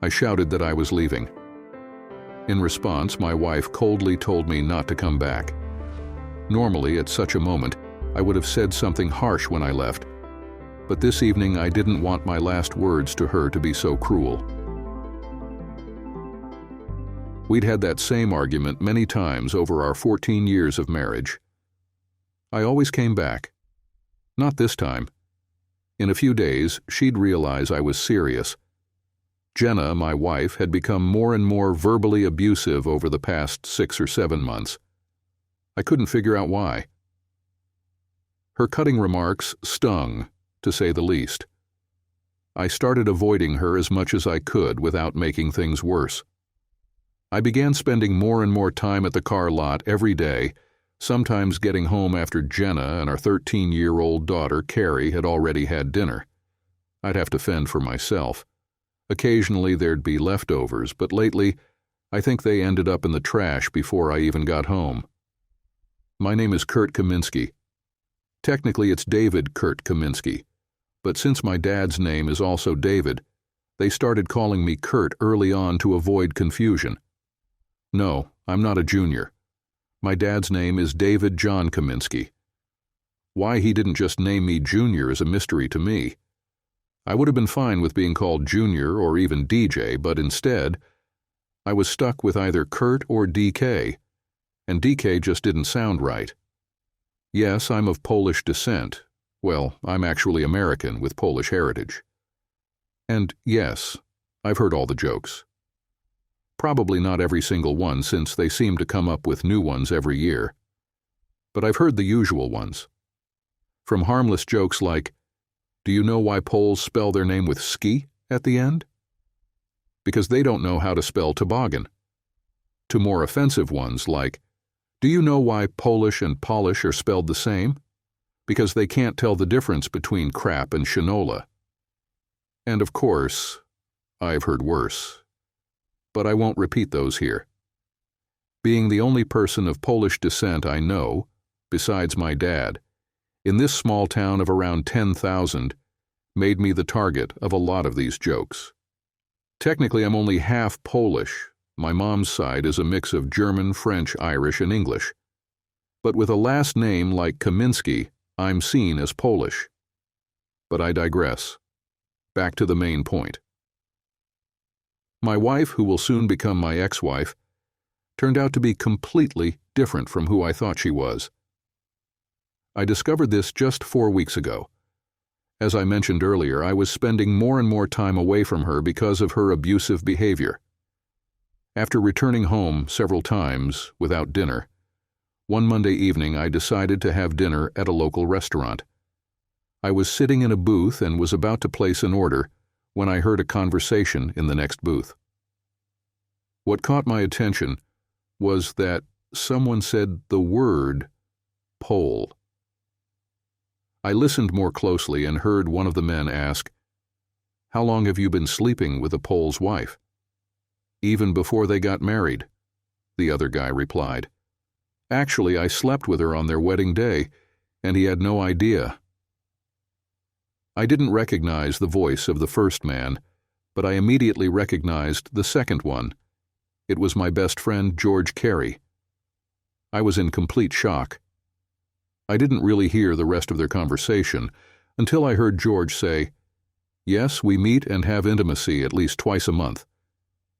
I shouted that I was leaving. In response, my wife coldly told me not to come back. Normally, at such a moment, I would have said something harsh when I left, but this evening I didn't want my last words to her to be so cruel. We'd had that same argument many times over our 14 years of marriage. I always came back. Not this time. In a few days, she'd realize I was serious. Jenna, my wife, had become more and more verbally abusive over the past 6 or 7 months. I couldn't figure out why. Her cutting remarks stung, to say the least. I started avoiding her as much as I could without making things worse. I began spending more and more time at the car lot every day, sometimes getting home after Jenna and our 13-year-old daughter, Carrie, had already had dinner. I'd have to fend for myself. Occasionally there'd be leftovers, but lately I think they ended up in the trash before I even got home. My name is Kurt Kaminsky. Technically it's David Kurt Kaminsky, but since my dad's name is also David, they started calling me Kurt early on to avoid confusion. No, I'm not a junior. My dad's name is David John Kaminsky. Why he didn't just name me Junior is a mystery to me. I would have been fine with being called Junior or even DJ, but instead, I was stuck with either Kurt or DK, and DK just didn't sound right. Yes, I'm of Polish descent. Well, I'm actually American with Polish heritage. And yes, I've heard all the jokes. Probably not every single one, since they seem to come up with new ones every year. But I've heard the usual ones. From harmless jokes like, do you know why Poles spell their name with ski at the end? Because they don't know how to spell toboggan. To more offensive ones like, do you know why Polish and Polish are spelled the same? Because they can't tell the difference between crap and shinola. And of course, I've heard worse. But I won't repeat those here. Being the only person of Polish descent I know, besides my dad, in this small town of around 10,000, made me the target of a lot of these jokes. Technically, I'm only half Polish. My mom's side is a mix of German, French, Irish, and English. But with a last name like Kaminsky, I'm seen as Polish. But I digress. Back to the main point. My wife, who will soon become my ex-wife, turned out to be completely different from who I thought she was. I discovered this just 4 weeks ago. As I mentioned earlier, I was spending more and more time away from her because of her abusive behavior. After returning home several times without dinner, one Monday evening I decided to have dinner at a local restaurant. I was sitting in a booth and was about to place an order when I heard a conversation in the next booth. What caught my attention was that someone said the word Pole. I listened more closely and heard one of the men ask, "How long have you been sleeping with a Pole's wife?" "Even before they got married," the other guy replied. "Actually, I slept with her on their wedding day, and he had no idea." I didn't recognize the voice of the first man, but I immediately recognized the second one. It was my best friend, George Carey. I was in complete shock. I didn't really hear the rest of their conversation until I heard George say, "Yes, we meet and have intimacy at least twice a month.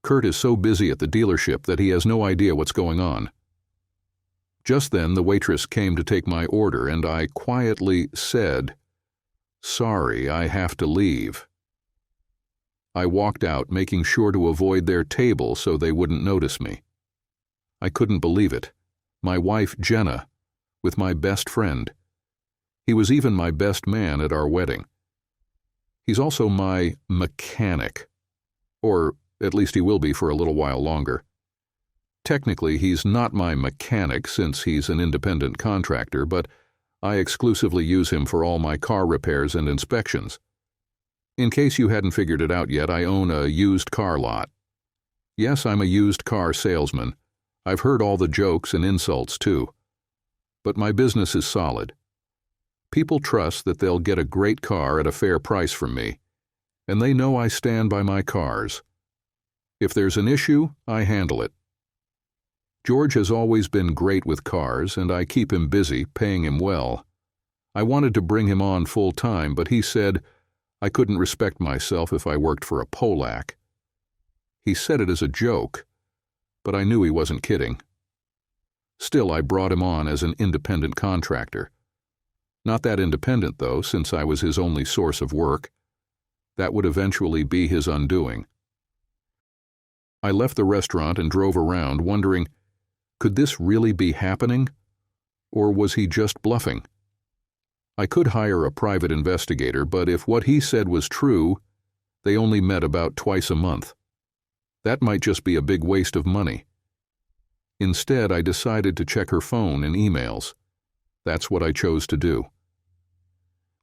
Kurt is so busy at the dealership that he has no idea what's going on." Just then the waitress came to take my order, and I quietly said, "Sorry, I have to leave." I walked out, making sure to avoid their table so they wouldn't notice me. I couldn't believe it. My wife, Jenna, with my best friend. He was even my best man at our wedding. He's also my mechanic. Or at least he will be for a little while longer. Technically, he's not my mechanic since he's an independent contractor, but I exclusively use him for all my car repairs and inspections. In case you hadn't figured it out yet, I own a used car lot. Yes, I'm a used car salesman. I've heard all the jokes and insults too. But my business is solid. People trust that they'll get a great car at a fair price from me, and they know I stand by my cars. If there's an issue, I handle it. George has always been great with cars, and I keep him busy, paying him well. I wanted to bring him on full-time, but he said I couldn't respect myself if I worked for a Polack. He said it as a joke, but I knew he wasn't kidding. Still, I brought him on as an independent contractor. Not that independent, though, since I was his only source of work. That would eventually be his undoing. I left the restaurant and drove around, wondering, could this really be happening? Or was he just bluffing? I could hire a private investigator, but if what he said was true, they only met about twice a month. That might just be a big waste of money. Instead, I decided to check her phone and emails. That's what I chose to do.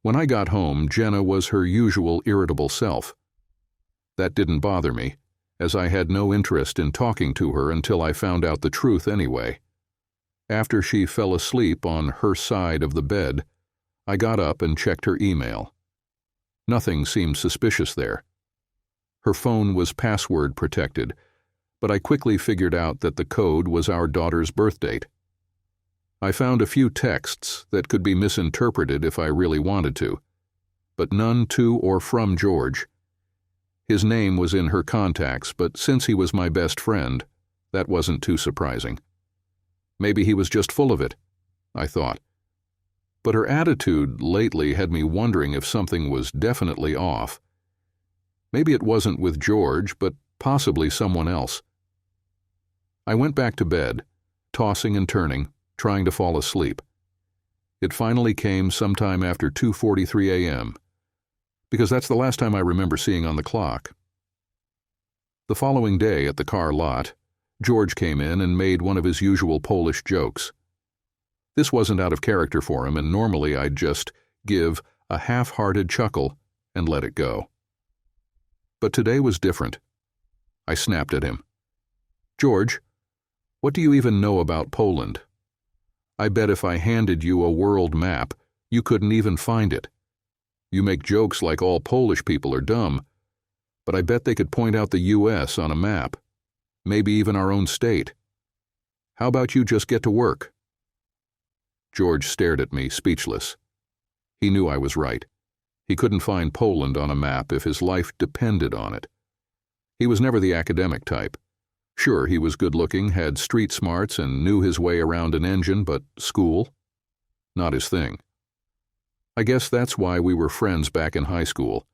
When I got home, Jenna was her usual irritable self. That didn't bother me, as I had no interest in talking to her until I found out the truth anyway. After she fell asleep on her side of the bed, I got up and checked her email. Nothing seemed suspicious there. Her phone was password protected, but I quickly figured out that the code was our daughter's birth date. I found a few texts that could be misinterpreted if I really wanted to, but none to or from George. His name was in her contacts, but since he was my best friend, that wasn't too surprising. Maybe he was just full of it, I thought. But her attitude lately had me wondering if something was definitely off. Maybe it wasn't with George, but possibly someone else. I went back to bed, tossing and turning, trying to fall asleep. It finally came sometime after 2:43 a.m., because that's the last time I remember seeing on the clock. The following day at the car lot, George came in and made one of his usual Polish jokes. This wasn't out of character for him, and normally I'd just give a half-hearted chuckle and let it go. But today was different. I snapped at him. "George, what do you even know about Poland? I bet if I handed you a world map, you couldn't even find it. You make jokes like all Polish people are dumb, but I bet they could point out the U.S. on a map, maybe even our own state. How about you just get to work?" George stared at me, speechless. He knew I was right. He couldn't find Poland on a map if his life depended on it. He was never the academic type. Sure, he was good-looking, had street smarts, and knew his way around an engine, but school? Not his thing. I guess that's why we were friends back in high school.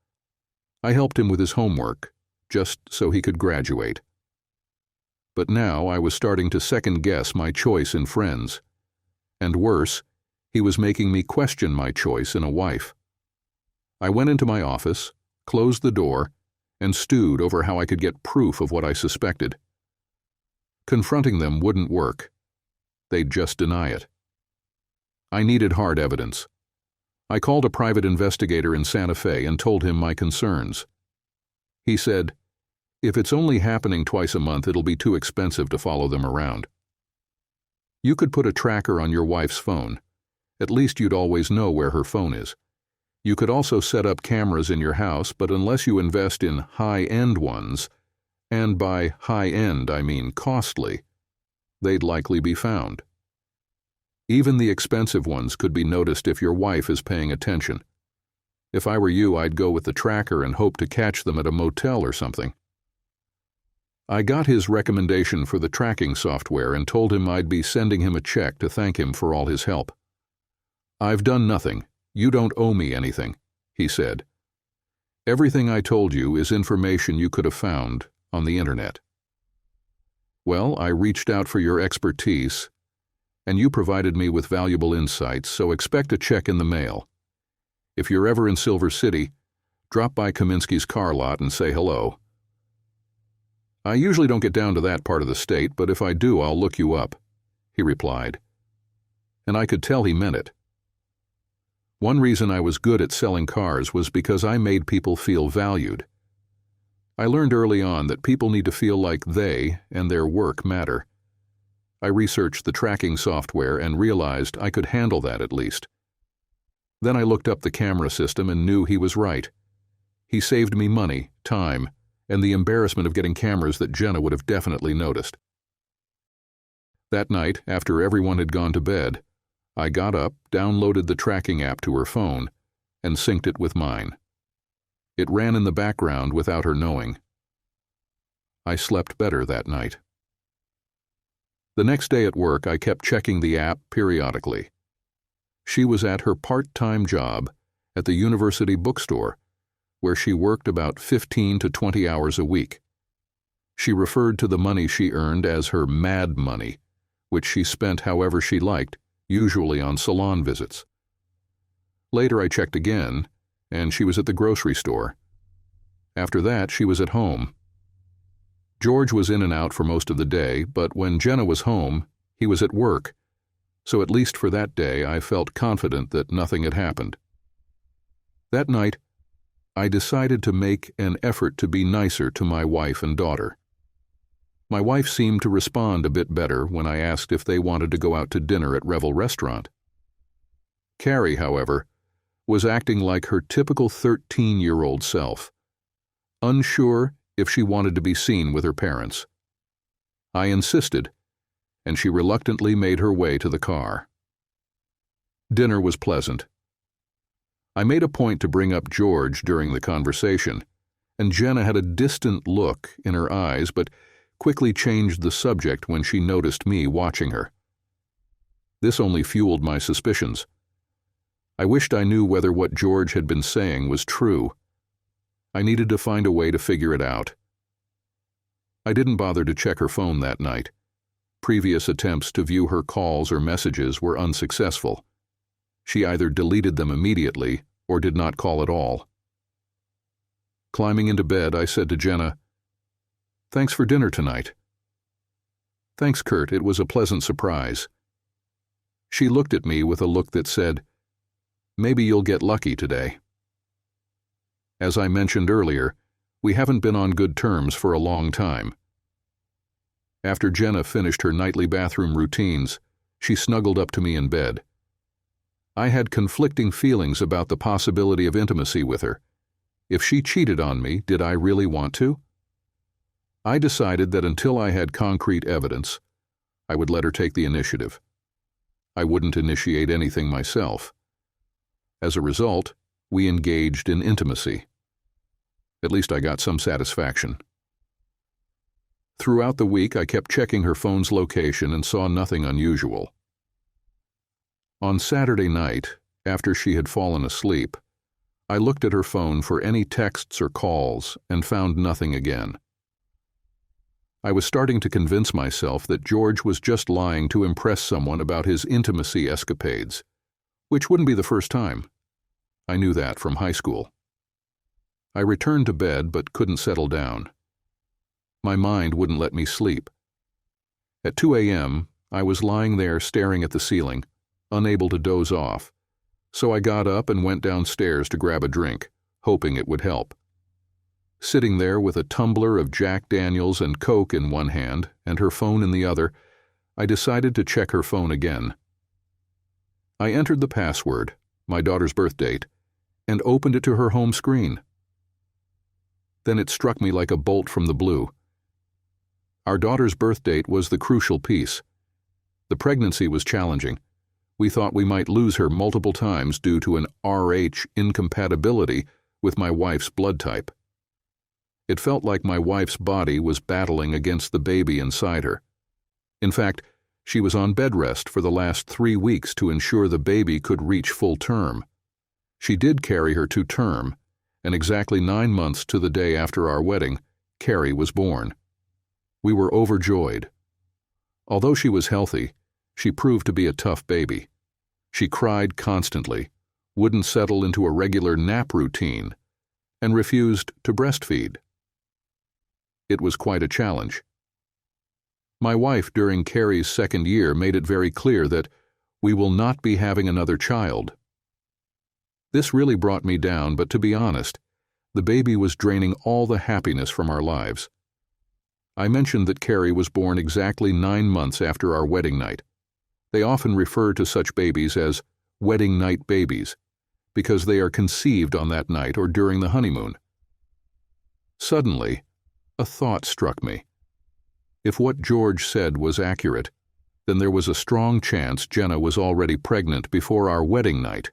I helped him with his homework, just so he could graduate. But now I was starting to second-guess my choice in friends. And worse, he was making me question my choice in a wife. I went into my office, closed the door, and stewed over how I could get proof of what I suspected. Confronting them wouldn't work. They'd just deny it. I needed hard evidence. I called a private investigator in Santa Fe and told him my concerns. He said, "If it's only happening twice a month, it'll be too expensive to follow them around. You could put a tracker on your wife's phone. At least you'd always know where her phone is. You could also set up cameras in your house, but unless you invest in high-end ones, and by high-end I mean costly, they'd likely be found. Even the expensive ones could be noticed if your wife is paying attention. If I were you, I'd go with the tracker and hope to catch them at a motel or something." I got his recommendation for the tracking software and told him I'd be sending him a check to thank him for all his help. "I've done nothing. You don't owe me anything," he said. "Everything I told you is information you could have found on the internet." "Well, I reached out for your expertise, and you provided me with valuable insights, so expect a check in the mail. If you're ever in Silver City, drop by Kaminsky's car lot and say hello. I usually don't get down to that part of the state, but if I do, I'll look you up," he replied. And I could tell he meant it. One reason I was good at selling cars was because I made people feel valued. I learned early on that people need to feel like they and their work matter. I researched the tracking software and realized I could handle that at least. Then I looked up the camera system and knew he was right. He saved me money, time, and the embarrassment of getting cameras that Jenna would have definitely noticed. That night, after everyone had gone to bed, I got up, downloaded the tracking app to her phone, and synced it with mine. It ran in the background without her knowing. I slept better that night. The next day at work, I kept checking the app periodically. She was at her part-time job at the university bookstore, where she worked about 15 to 20 hours a week. She referred to the money she earned as her mad money, which she spent however she liked, usually on salon visits. Later I checked again, and she was at the grocery store. After that, she was at home. George was in and out for most of the day, but when Jenna was home, he was at work, so at least for that day I felt confident that nothing had happened. That night, I decided to make an effort to be nicer to my wife and daughter. My wife seemed to respond a bit better when I asked if they wanted to go out to dinner at Revel Restaurant. Carrie, however, was acting like her typical 13-year-old self, unsure if she wanted to be seen with her parents. I insisted, and she reluctantly made her way to the car. Dinner was pleasant. I made a point to bring up George during the conversation, and Jenna had a distant look in her eyes but quickly changed the subject when she noticed me watching her. This only fueled my suspicions. I wished I knew whether what George had been saying was true. I needed to find a way to figure it out. I didn't bother to check her phone that night. Previous attempts to view her calls or messages were unsuccessful. She either deleted them immediately or did not call at all. Climbing into bed, I said to Jenna, "Thanks for dinner tonight." "Thanks, Kurt. It was a pleasant surprise." She looked at me with a look that said, "Maybe you'll get lucky today." As I mentioned earlier, we haven't been on good terms for a long time. After Jenna finished her nightly bathroom routines, she snuggled up to me in bed. I had conflicting feelings about the possibility of intimacy with her. If she cheated on me, did I really want to? I decided that until I had concrete evidence, I would let her take the initiative. I wouldn't initiate anything myself. As a result, we engaged in intimacy. At least I got some satisfaction. Throughout the week, I kept checking her phone's location and saw nothing unusual. On Saturday night, after she had fallen asleep, I looked at her phone for any texts or calls and found nothing again. I was starting to convince myself that George was just lying to impress someone about his intimacy escapades, which wouldn't be the first time. I knew that from high school. I returned to bed but couldn't settle down. My mind wouldn't let me sleep. At 2 a.m., I was lying there staring at the ceiling, unable to doze off, so I got up and went downstairs to grab a drink, hoping it would help. Sitting there with a tumbler of Jack Daniels and Coke in one hand and her phone in the other, I decided to check her phone again. I entered the password, my daughter's birth date, and opened it to her home screen. Then it struck me like a bolt from the blue. Our daughter's birth date was the crucial piece. The pregnancy was challenging. We thought we might lose her multiple times due to an Rh incompatibility with my wife's blood type. It felt like my wife's body was battling against the baby inside her. In fact, she was on bed rest for the last 3 weeks to ensure the baby could reach full term. She did carry her to term, and exactly 9 months to the day after our wedding, Carrie was born. We were overjoyed. Although she was healthy, she proved to be a tough baby. She cried constantly, wouldn't settle into a regular nap routine, and refused to breastfeed. It was quite a challenge. My wife, during Carrie's second year, made it very clear that we will not be having another child. This really brought me down, but to be honest, the baby was draining all the happiness from our lives. I mentioned that Carrie was born exactly 9 months after our wedding night. They often refer to such babies as wedding night babies, because they are conceived on that night or during the honeymoon. Suddenly, a thought struck me. If what George said was accurate, then there was a strong chance Jenna was already pregnant before our wedding night.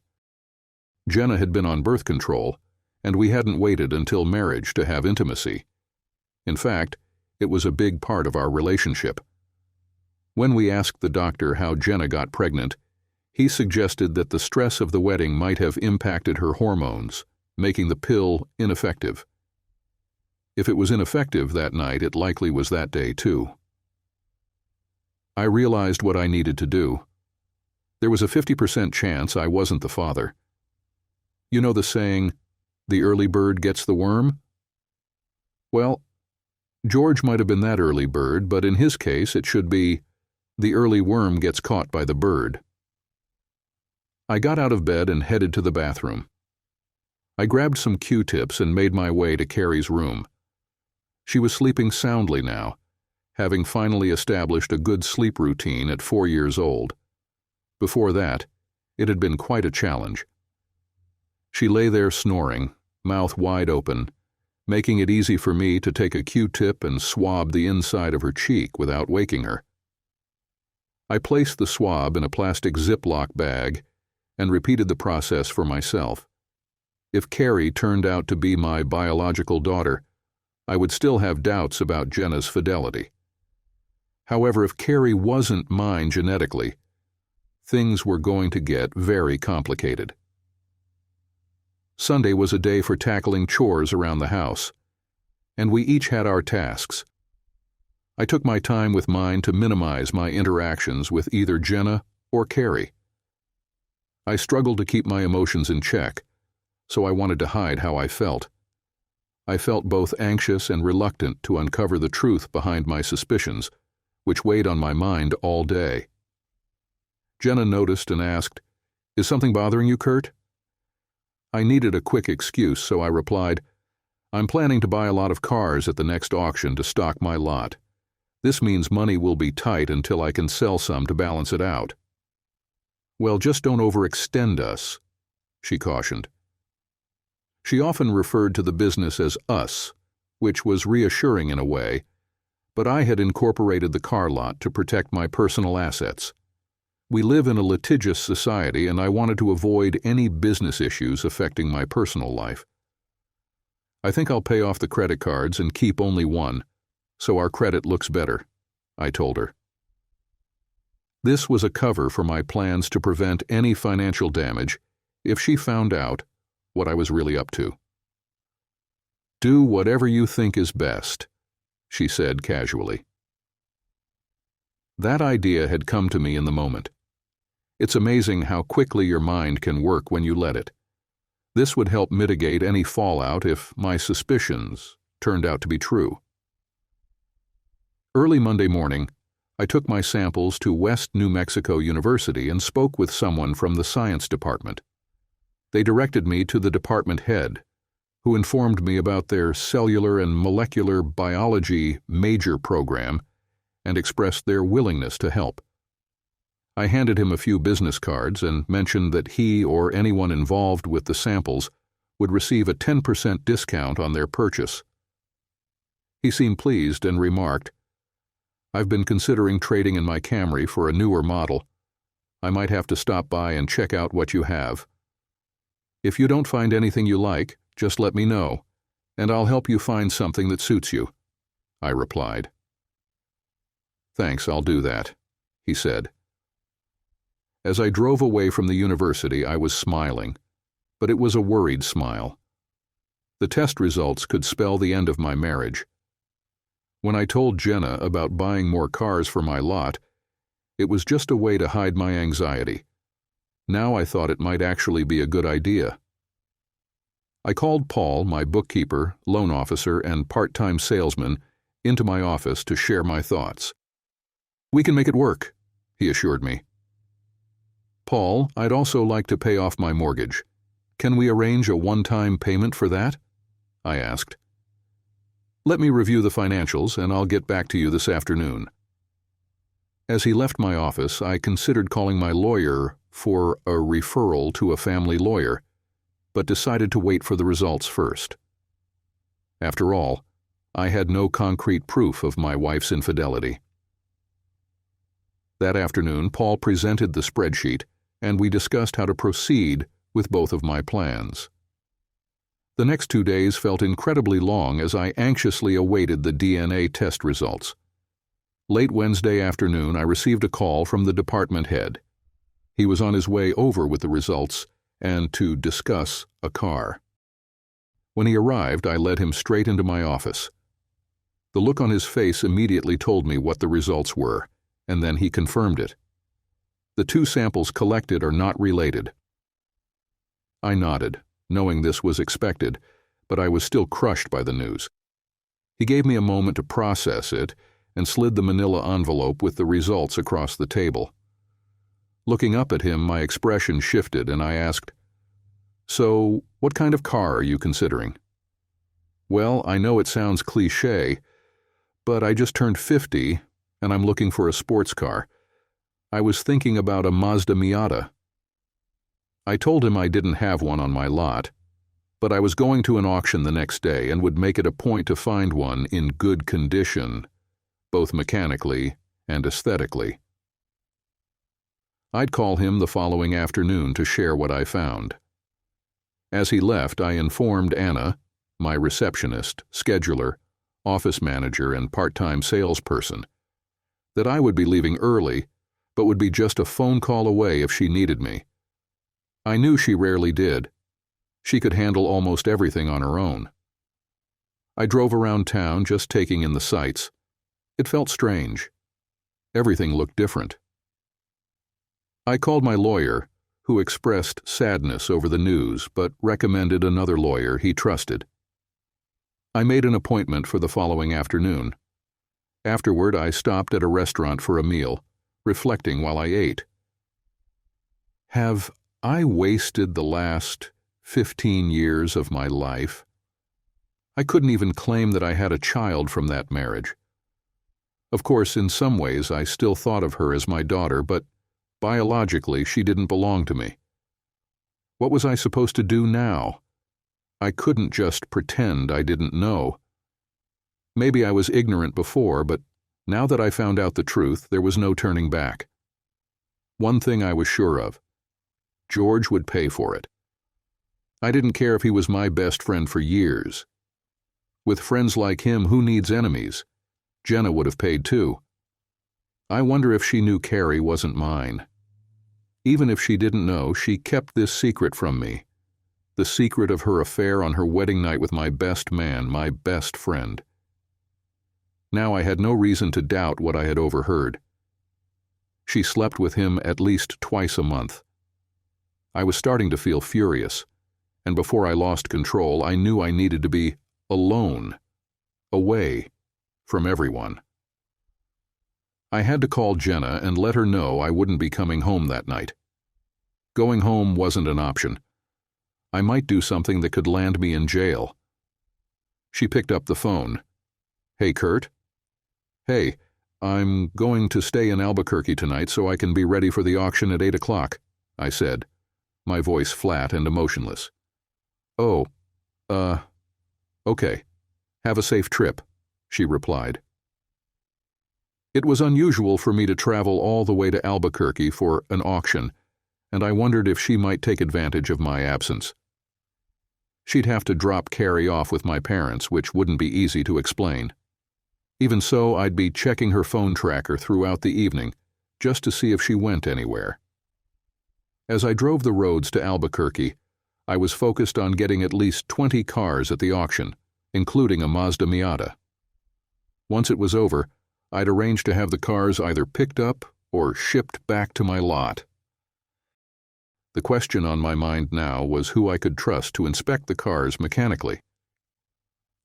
Jenna had been on birth control, and we hadn't waited until marriage to have intimacy. In fact, it was a big part of our relationship. When we asked the doctor how Jenna got pregnant, he suggested that the stress of the wedding might have impacted her hormones, making the pill ineffective. If it was ineffective that night, it likely was that day too. I realized what I needed to do. There was a 50% chance I wasn't the father. You know the saying, "The early bird gets the worm"? Well, George might have been that early bird, but in his case it should be, "The early worm gets caught by the bird." I got out of bed and headed to the bathroom. I grabbed some Q-tips and made my way to Carrie's room. She was sleeping soundly now, having finally established a good sleep routine at 4 years old. Before that, it had been quite a challenge. She lay there snoring, mouth wide open, making it easy for me to take a Q-tip and swab the inside of her cheek without waking her. I placed the swab in a plastic Ziploc bag and repeated the process for myself. If Carrie turned out to be my biological daughter, I would still have doubts about Jenna's fidelity. However, if Carrie wasn't mine genetically, things were going to get very complicated. Sunday was a day for tackling chores around the house, and we each had our tasks. I took my time with mine to minimize my interactions with either Jenna or Carrie. I struggled to keep my emotions in check, so I wanted to hide how I felt. I felt both anxious and reluctant to uncover the truth behind my suspicions, which weighed on my mind all day. Jenna noticed and asked, "Is something bothering you, Kurt?" I needed a quick excuse, so I replied, "I'm planning to buy a lot of cars at the next auction to stock my lot. This means money will be tight until I can sell some to balance it out." "Well, just don't overextend us," she cautioned. She often referred to the business as us, which was reassuring in a way, but I had incorporated the car lot to protect my personal assets. We live in a litigious society, and I wanted to avoid any business issues affecting my personal life. "I think I'll pay off the credit cards and keep only one, so our credit looks better," I told her. This was a cover for my plans to prevent any financial damage if she found out what I was really up to. "Do whatever you think is best," she said casually. That idea had come to me in the moment. It's amazing how quickly your mind can work when you let it. This would help mitigate any fallout if my suspicions turned out to be true. Early Monday morning, I took my samples to West New Mexico University and spoke with someone from the science department. They directed me to the department head, who informed me about their cellular and molecular biology major program and expressed their willingness to help. I handed him a few business cards and mentioned that he or anyone involved with the samples would receive a 10% discount on their purchase. He seemed pleased and remarked, "I've been considering trading in my Camry for a newer model. I might have to stop by and check out what you have. If you don't find anything you like, just let me know, and I'll help you find something that suits you," I replied. "Thanks, I'll do that," he said. As I drove away from the university, I was smiling, but it was a worried smile. The test results could spell the end of my marriage. When I told Jenna about buying more cars for my lot, it was just a way to hide my anxiety. Now I thought it might actually be a good idea. I called Paul, my bookkeeper, loan officer, and part-time salesman, into my office to share my thoughts. "We can make it work," he assured me. "Paul, I'd also like to pay off my mortgage. Can we arrange a one-time payment for that?" I asked. "Let me review the financials, and I'll get back to you this afternoon." As he left my office, I considered calling my lawyer for a referral to a family lawyer, but decided to wait for the results first. After all, I had no concrete proof of my wife's infidelity. That afternoon, Paul presented the spreadsheet, and we discussed how to proceed with both of my plans. The next 2 days felt incredibly long as I anxiously awaited the DNA test results. Late Wednesday afternoon, I received a call from the department head. He was on his way over with the results and to discuss a car. When he arrived, I led him straight into my office. The look on his face immediately told me what the results were, and then he confirmed it. The 2 samples collected are not related. I nodded, knowing this was expected, but I was still crushed by the news. He gave me a moment to process it and slid the manila envelope with the results across the table. Looking up at him, my expression shifted and I asked, "So, what kind of car are you considering?" "Well, I know it sounds cliché, but I just turned 50 and I'm looking for a sports car. I was thinking about a Mazda Miata." I told him I didn't have one on my lot, but I was going to an auction the next day and would make it a point to find one in good condition, both mechanically and aesthetically. I'd call him the following afternoon to share what I found. As he left, I informed Anna, my receptionist, scheduler, office manager, and part-time salesperson, that I would be leaving early, but would be just a phone call away if she needed me. I knew she rarely did. She could handle almost everything on her own. I drove around town just taking in the sights. It felt strange. Everything looked different. I called my lawyer, who expressed sadness over the news but recommended another lawyer he trusted. I made an appointment for the following afternoon. Afterward, I stopped at a restaurant for a meal, reflecting while I ate. Have I wasted the last 15 years of my life? I couldn't even claim that I had a child from that marriage. Of course, in some ways, I still thought of her as my daughter, but biologically, she didn't belong to me. What was I supposed to do now? I couldn't just pretend I didn't know. Maybe I was ignorant before, but now that I found out the truth, there was no turning back. One thing I was sure of: George would pay for it. I didn't care if he was my best friend for years. With friends like him, who needs enemies? Jenna would have paid too. I wonder if she knew Carrie wasn't mine. Even if she didn't know, she kept this secret from me. The secret of her affair on her wedding night with my best man, my best friend. Now I had no reason to doubt what I had overheard. She slept with him at least twice a month. I was starting to feel furious, and before I lost control, I knew I needed to be alone, away from everyone. I had to call Jenna and let her know I wouldn't be coming home that night. Going home wasn't an option. I might do something that could land me in jail. She picked up the phone. "Hey, Kurt?" "Hey, I'm going to stay in Albuquerque tonight so I can be ready for the auction at 8 o'clock, I said, my voice flat and emotionless. "Oh, okay. Have a safe trip," she replied. It was unusual for me to travel all the way to Albuquerque for an auction, and I wondered if she might take advantage of my absence. She'd have to drop Carrie off with my parents, which wouldn't be easy to explain. Even so, I'd be checking her phone tracker throughout the evening, just to see if she went anywhere. As I drove the roads to Albuquerque, I was focused on getting at least 20 cars at the auction, including a Mazda Miata. Once it was over, I'd arranged to have the cars either picked up or shipped back to my lot. The question on my mind now was who I could trust to inspect the cars mechanically.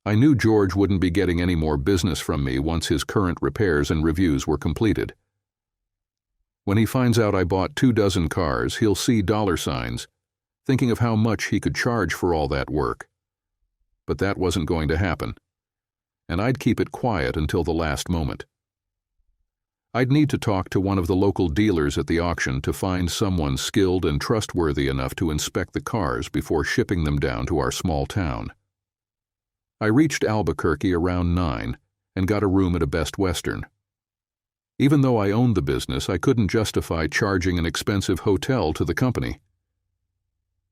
I knew George wouldn't be getting any more business from me once his current repairs and reviews were completed. When he finds out I bought 24 cars, he'll see dollar signs, thinking of how much he could charge for all that work. But that wasn't going to happen, and I'd keep it quiet until the last moment. I'd need to talk to one of the local dealers at the auction to find someone skilled and trustworthy enough to inspect the cars before shipping them down to our small town. I reached Albuquerque around 9 and got a room at a Best Western. Even though I owned the business, I couldn't justify charging an expensive hotel to the company.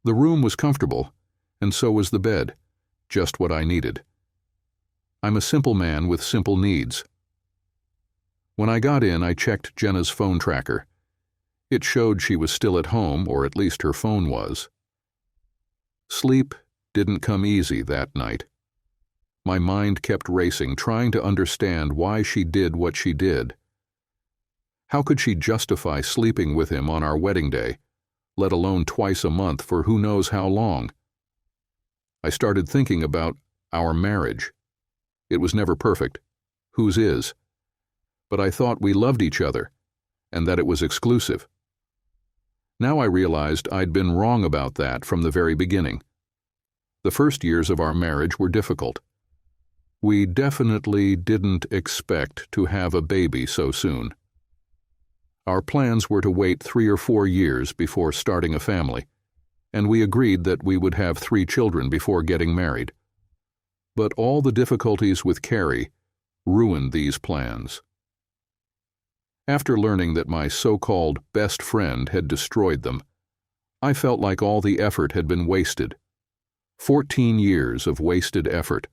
The room was comfortable, and so was the bed, just what I needed. I'm a simple man with simple needs. When I got in, I checked Jenna's phone tracker. It showed she was still at home, or at least her phone was. Sleep didn't come easy that night. My mind kept racing, trying to understand why she did what she did. How could she justify sleeping with him on our wedding day, let alone twice a month for who knows how long? I started thinking about our marriage. It was never perfect. Whose is? But I thought we loved each other, and that it was exclusive. Now I realized I'd been wrong about that from the very beginning. The first years of our marriage were difficult. We definitely didn't expect to have a baby so soon. Our plans were to wait 3 or 4 years before starting a family, and we agreed that we would have 3 children before getting married. But all the difficulties with Carrie ruined these plans. After learning that my so-called best friend had destroyed them, I felt like all the effort had been wasted. 14 years of wasted effort.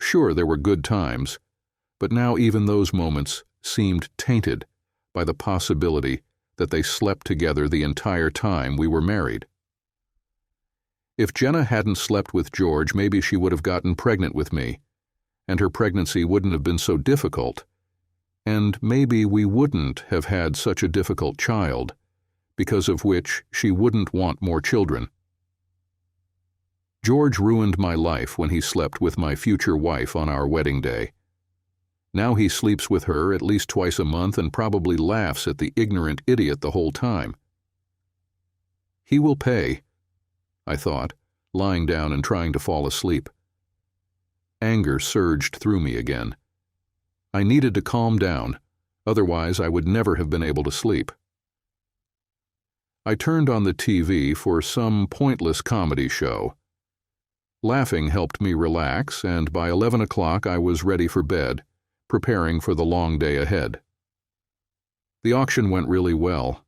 Sure, there were good times, but now even those moments seemed tainted by the possibility that they slept together the entire time we were married. If Jenna hadn't slept with George, maybe she would have gotten pregnant with me, and her pregnancy wouldn't have been so difficult, and maybe we wouldn't have had such a difficult child, because of which she wouldn't want more children. George ruined my life when he slept with my future wife on our wedding day. Now he sleeps with her at least twice a month and probably laughs at the ignorant idiot the whole time. He will pay, I thought, lying down and trying to fall asleep. Anger surged through me again. I needed to calm down, otherwise I would never have been able to sleep. I turned on the TV for some pointless comedy show. Laughing helped me relax, and by 11 o'clock I was ready for bed, preparing for the long day ahead. The auction went really well.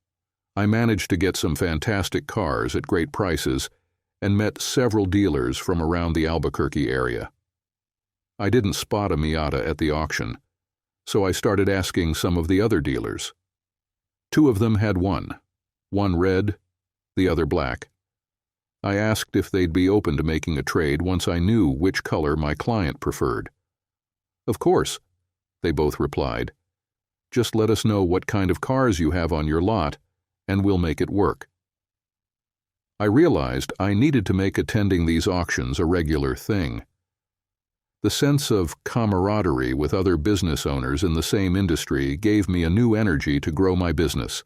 I managed to get some fantastic cars at great prices and met several dealers from around the Albuquerque area. I didn't spot a Miata at the auction, so I started asking some of the other dealers. 2 of them had one red, the other black. I asked if they'd be open to making a trade once I knew which color my client preferred. Of course, they both replied. Just let us know what kind of cars you have on your lot, and we'll make it work. I realized I needed to make attending these auctions a regular thing. The sense of camaraderie with other business owners in the same industry gave me a new energy to grow my business,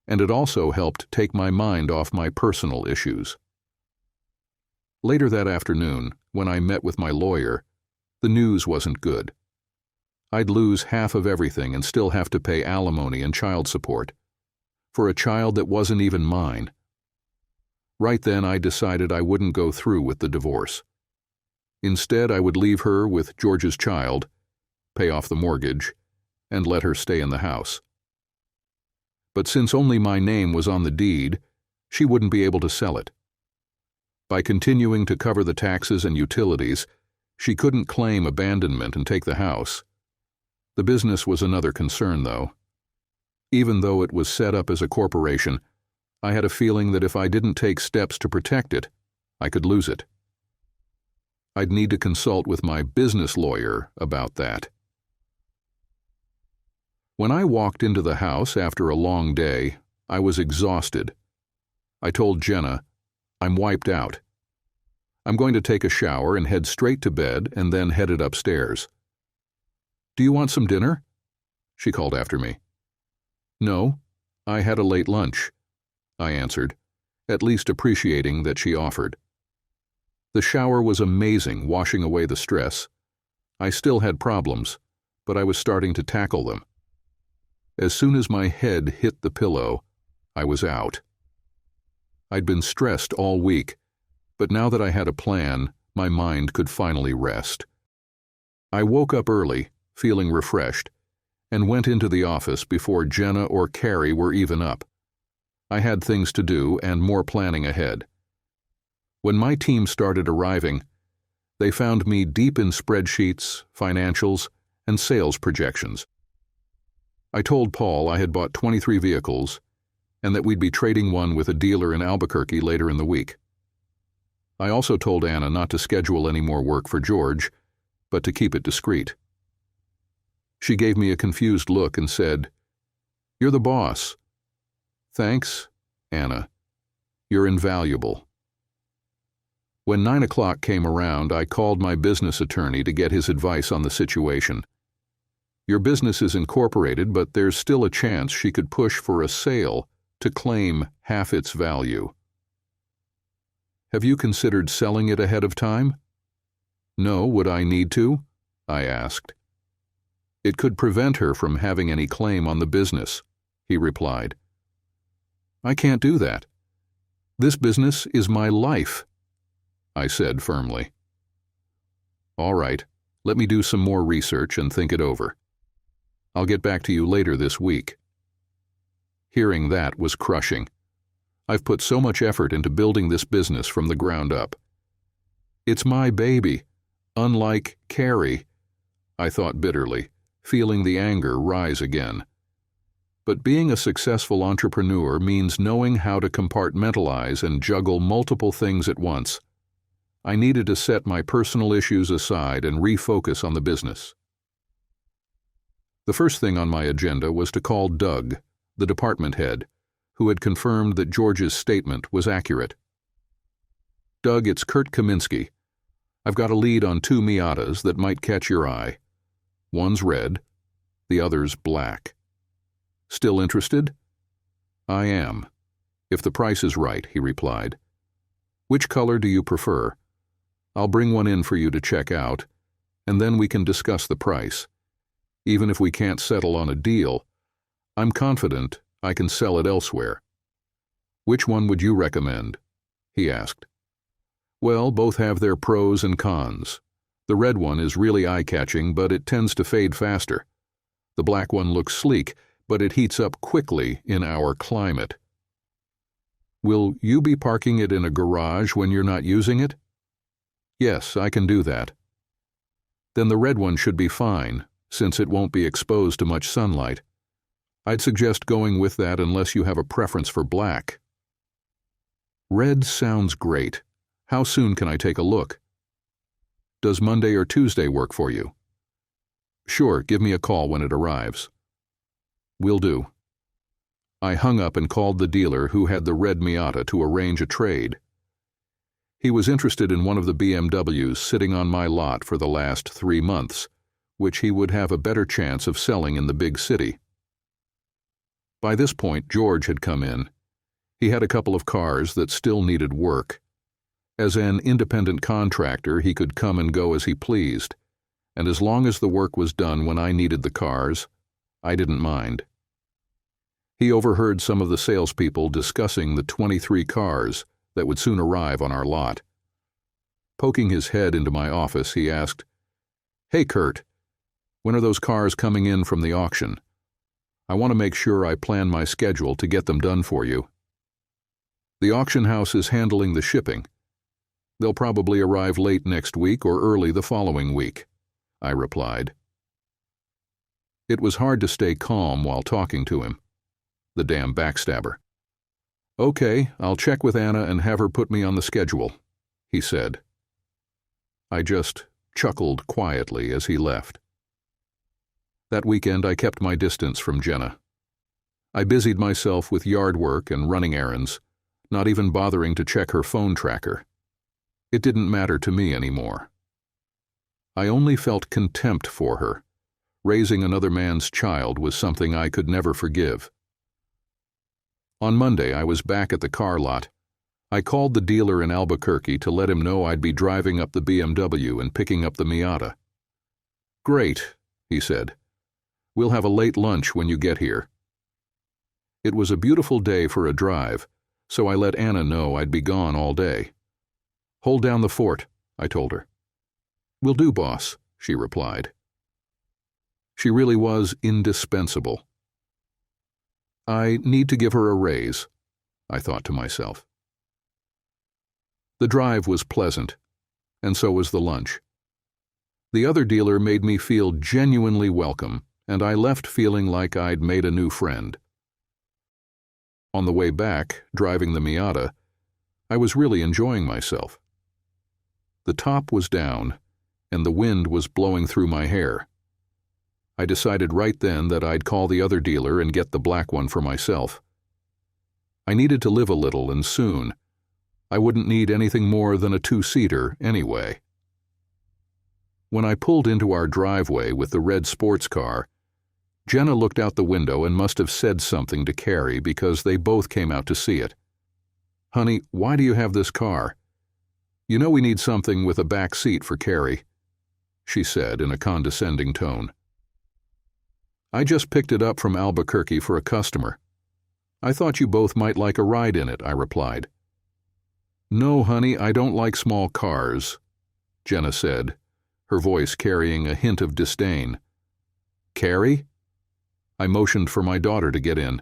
and it also helped take my mind off my personal issues. Later that afternoon, when I met with my lawyer, the news wasn't good. I'd lose half of everything and still have to pay alimony and child support for a child that wasn't even mine. Right then I decided I wouldn't go through with the divorce. Instead, I would leave her with George's child, pay off the mortgage, and let her stay in the house. But since only my name was on the deed, she wouldn't be able to sell it. By continuing to cover the taxes and utilities, she couldn't claim abandonment and take the house. The business was another concern, though. Even though it was set up as a corporation, I had a feeling that if I didn't take steps to protect it, I could lose it. I'd need to consult with my business lawyer about that. When I walked into the house after a long day, I was exhausted. I told Jenna, I'm wiped out. I'm going to take a shower and head straight to bed and then headed upstairs. Do you want some dinner? She called after me. No, I had a late lunch, I answered, at least appreciating that she offered. The shower was amazing, washing away the stress. I still had problems, but I was starting to tackle them. As soon as my head hit the pillow, I was out. I'd been stressed all week, but now that I had a plan, my mind could finally rest. I woke up early, feeling refreshed, and went into the office before Jenna or Carrie were even up. I had things to do and more planning ahead. When my team started arriving, they found me deep in spreadsheets, financials, and sales projections. I told Paul I had bought 23 vehicles and that we'd be trading one with a dealer in Albuquerque later in the week. I also told Anna not to schedule any more work for George, but to keep it discreet. She gave me a confused look and said, "You're the boss." "Thanks, Anna. You're invaluable." When 9 o'clock came around, I called my business attorney to get his advice on the situation. Your business is incorporated, but there's still a chance she could push for a sale to claim half its value. Have you considered selling it ahead of time? No, would I need to? I asked. It could prevent her from having any claim on the business, he replied. I can't do that. This business is my life, I said firmly. All right, let me do some more research and think it over. I'll get back to you later this week. Hearing that was crushing. I've put so much effort into building this business from the ground up. It's my baby, unlike Carrie, I thought bitterly, feeling the anger rise again. But being a successful entrepreneur means knowing how to compartmentalize and juggle multiple things at once. I needed to set my personal issues aside and refocus on the business. The first thing on my agenda was to call Doug, the department head, who had confirmed that George's statement was accurate. Doug, it's Kurt Kaminsky. I've got a lead on 2 Miatas that might catch your eye. One's red, the other's black. Still interested? I am, if the price is right, he replied. Which color do you prefer? I'll bring one in for you to check out, and then we can discuss the price. Even if we can't settle on a deal, I'm confident I can sell it elsewhere. Which one would you recommend? He asked. Well, both have their pros and cons. The red one is really eye-catching, but it tends to fade faster. The black one looks sleek, but it heats up quickly in our climate. Will you be parking it in a garage when you're not using it? Yes, I can do that. Then the red one should be fine, since it won't be exposed to much sunlight. I'd suggest going with that unless you have a preference for black. Red sounds great. How soon can I take a look? Does Monday or Tuesday work for you? Sure, give me a call when it arrives. Will do. I hung up and called the dealer who had the red Miata to arrange a trade. He was interested in one of the BMWs sitting on my lot for the last 3 months, which he would have a better chance of selling in the big city. By this point, George had come in. He had a couple of cars that still needed work. As an independent contractor, he could come and go as he pleased, and as long as the work was done when I needed the cars, I didn't mind. He overheard some of the salespeople discussing the 23 cars that would soon arrive on our lot. Poking his head into my office, he asked, Hey, Kurt, when are those cars coming in from the auction? I want to make sure I plan my schedule to get them done for you. The auction house is handling the shipping. They'll probably arrive late next week or early the following week, I replied. It was hard to stay calm while talking to him. The damn backstabber. Okay, I'll check with Anna and have her put me on the schedule, he said. I just chuckled quietly as he left. That weekend I kept my distance from Jenna. I busied myself with yard work and running errands, not even bothering to check her phone tracker. It didn't matter to me anymore. I only felt contempt for her. Raising another man's child was something I could never forgive. On Monday, I was back at the car lot. I called the dealer in Albuquerque to let him know I'd be driving up the BMW and picking up the Miata. Great, he said. We'll have a late lunch when you get here. It was a beautiful day for a drive, so I let Anna know I'd be gone all day. Hold down the fort. I told her. "Will do, boss," she replied. She really was indispensable. I need to give her a raise, I thought to myself. The drive was pleasant, and so was the lunch. The other dealer made me feel genuinely welcome, and I left feeling like I'd made a new friend. On the way back, driving the Miata, I was really enjoying myself. The top was down, and the wind was blowing through my hair. I decided right then that I'd call the other dealer and get the black one for myself. I needed to live a little, and soon. I wouldn't need anything more than a two-seater anyway. When I pulled into our driveway with the red sports car, Jenna looked out the window and must have said something to Carrie because they both came out to see it. "Honey, why do you have this car? You know we need something with a back seat for Carrie," she said in a condescending tone. "I just picked it up from Albuquerque for a customer. I thought you both might like a ride in it," I replied. "No, honey, I don't like small cars," Jenna said, her voice carrying a hint of disdain. "Carrie?" I motioned for my daughter to get in.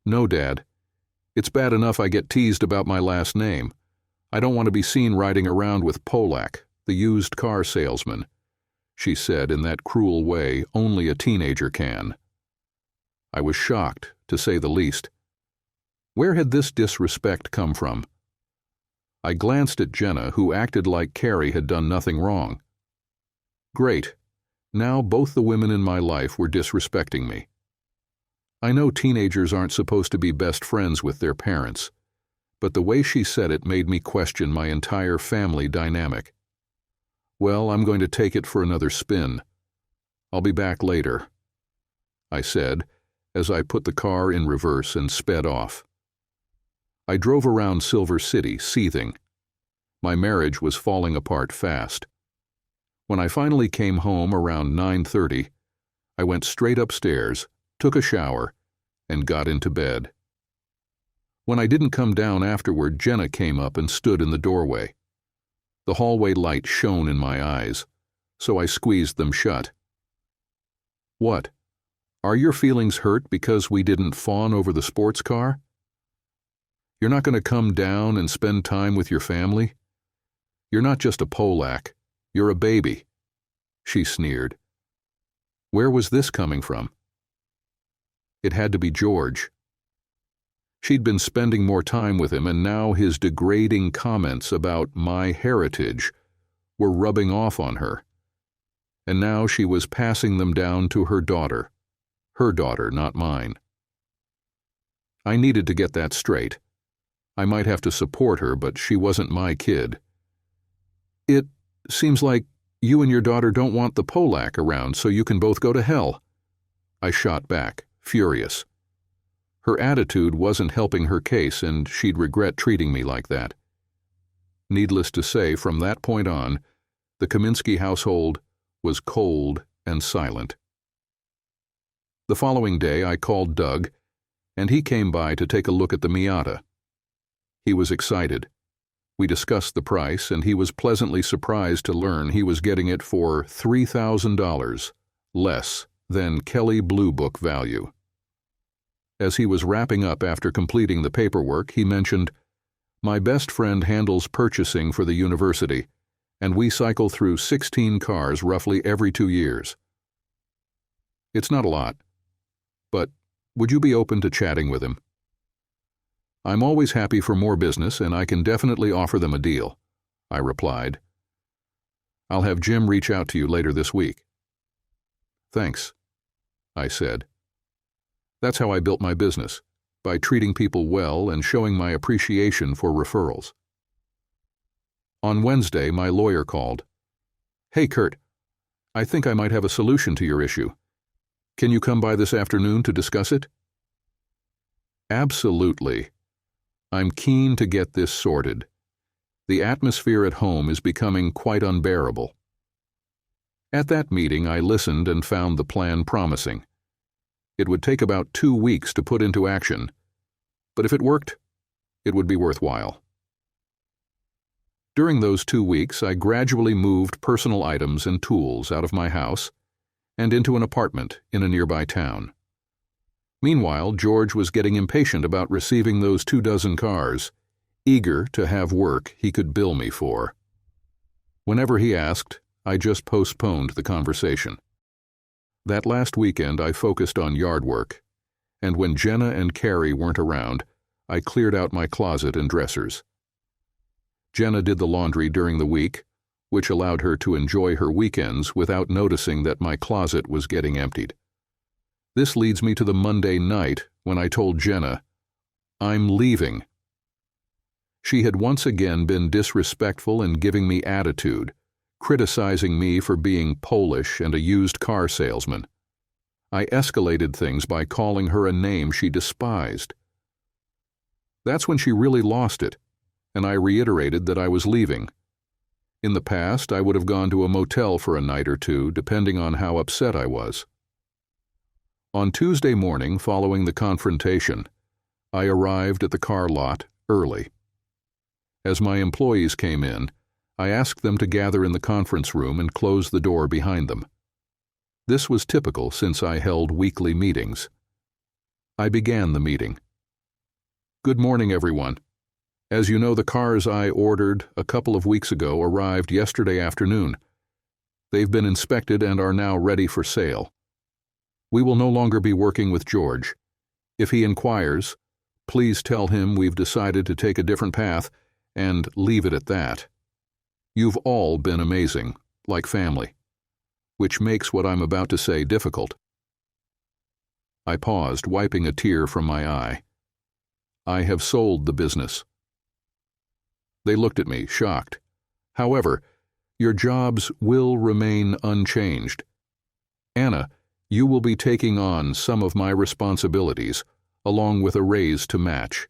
"No, Dad. It's bad enough I get teased about my last name. I don't want to be seen riding around with Polak, the used car salesman," she said in that cruel way only a teenager can. I was shocked, to say the least. Where had this disrespect come from? I glanced at Jenna, who acted like Carrie had done nothing wrong. Great. Now both the women in my life were disrespecting me. I know teenagers aren't supposed to be best friends with their parents, but the way she said it made me question my entire family dynamic. "Well, I'm going to take it for another spin. I'll be back later," I said, as I put the car in reverse and sped off. I drove around Silver City, seething. My marriage was falling apart fast. When I finally came home around 9:30, I went straight upstairs, took a shower, and got into bed. When I didn't come down afterward, Jenna came up and stood in the doorway. The hallway light shone in my eyes, so I squeezed them shut. "What? Are your feelings hurt because we didn't fawn over the sports car? You're not going to come down and spend time with your family? You're not just a Polak. You're a baby," she sneered. Where was this coming from? It had to be George. She'd been spending more time with him, and now his degrading comments about my heritage were rubbing off on her. And now she was passing them down to her daughter, not mine. I needed to get that straight. I might have to support her, but she wasn't my kid. "It seems like you and your daughter don't want the Polak around, so you can both go to hell," I shot back, furious. Her attitude wasn't helping her case, and she'd regret treating me like that. Needless to say, from that point on, the Kaminsky household was cold and silent. The following day I called Doug, and he came by to take a look at the Miata. He was excited. We discussed the price, and he was pleasantly surprised to learn he was getting it for $3,000, less than Kelley Blue Book value. As he was wrapping up after completing the paperwork, he mentioned, "My best friend handles purchasing for the university, and we cycle through 16 cars roughly every 2 years. It's not a lot, but would you be open to chatting with him? I'm always happy for more business, and I can definitely offer them a deal," I replied. "I'll have Jim reach out to you later this week." "Thanks," I said. That's how I built my business, by treating people well and showing my appreciation for referrals. On Wednesday, my lawyer called. "Hey, Kurt, I think I might have a solution to your issue. Can you come by this afternoon to discuss it?" "Absolutely. I'm keen to get this sorted. The atmosphere at home is becoming quite unbearable." At that meeting, I listened and found the plan promising. It would take about 2 weeks to put into action, but if it worked, it would be worthwhile. During those 2 weeks, I gradually moved personal items and tools out of my house and into an apartment in a nearby town. Meanwhile, George was getting impatient about receiving those 24 cars, eager to have work he could bill me for. Whenever he asked, I just postponed the conversation. That last weekend, I focused on yard work, and when Jenna and Carrie weren't around, I cleared out my closet and dressers. Jenna did the laundry during the week, which allowed her to enjoy her weekends without noticing that my closet was getting emptied. This leads me to the Monday night when I told Jenna, "I'm leaving." She had once again been disrespectful and giving me attitude, criticizing me for being Polish and a used car salesman. I escalated things by calling her a name she despised. That's when she really lost it, and I reiterated that I was leaving. In the past, I would have gone to a motel for a night or two, depending on how upset I was. On Tuesday morning, following the confrontation, I arrived at the car lot early. As my employees came in, I asked them to gather in the conference room and close the door behind them. This was typical since I held weekly meetings. I began the meeting. "Good morning, everyone. As you know, the cars I ordered a couple of weeks ago arrived yesterday afternoon. They've been inspected and are now ready for sale. We will no longer be working with George. If he inquires, please tell him we've decided to take a different path and leave it at that. You've all been amazing, like family, which makes what I'm about to say difficult." I paused, wiping a tear from my eye. "I have sold the business." They looked at me, shocked. "However, your jobs will remain unchanged. Anna, you will be taking on some of my responsibilities, along with a raise to match."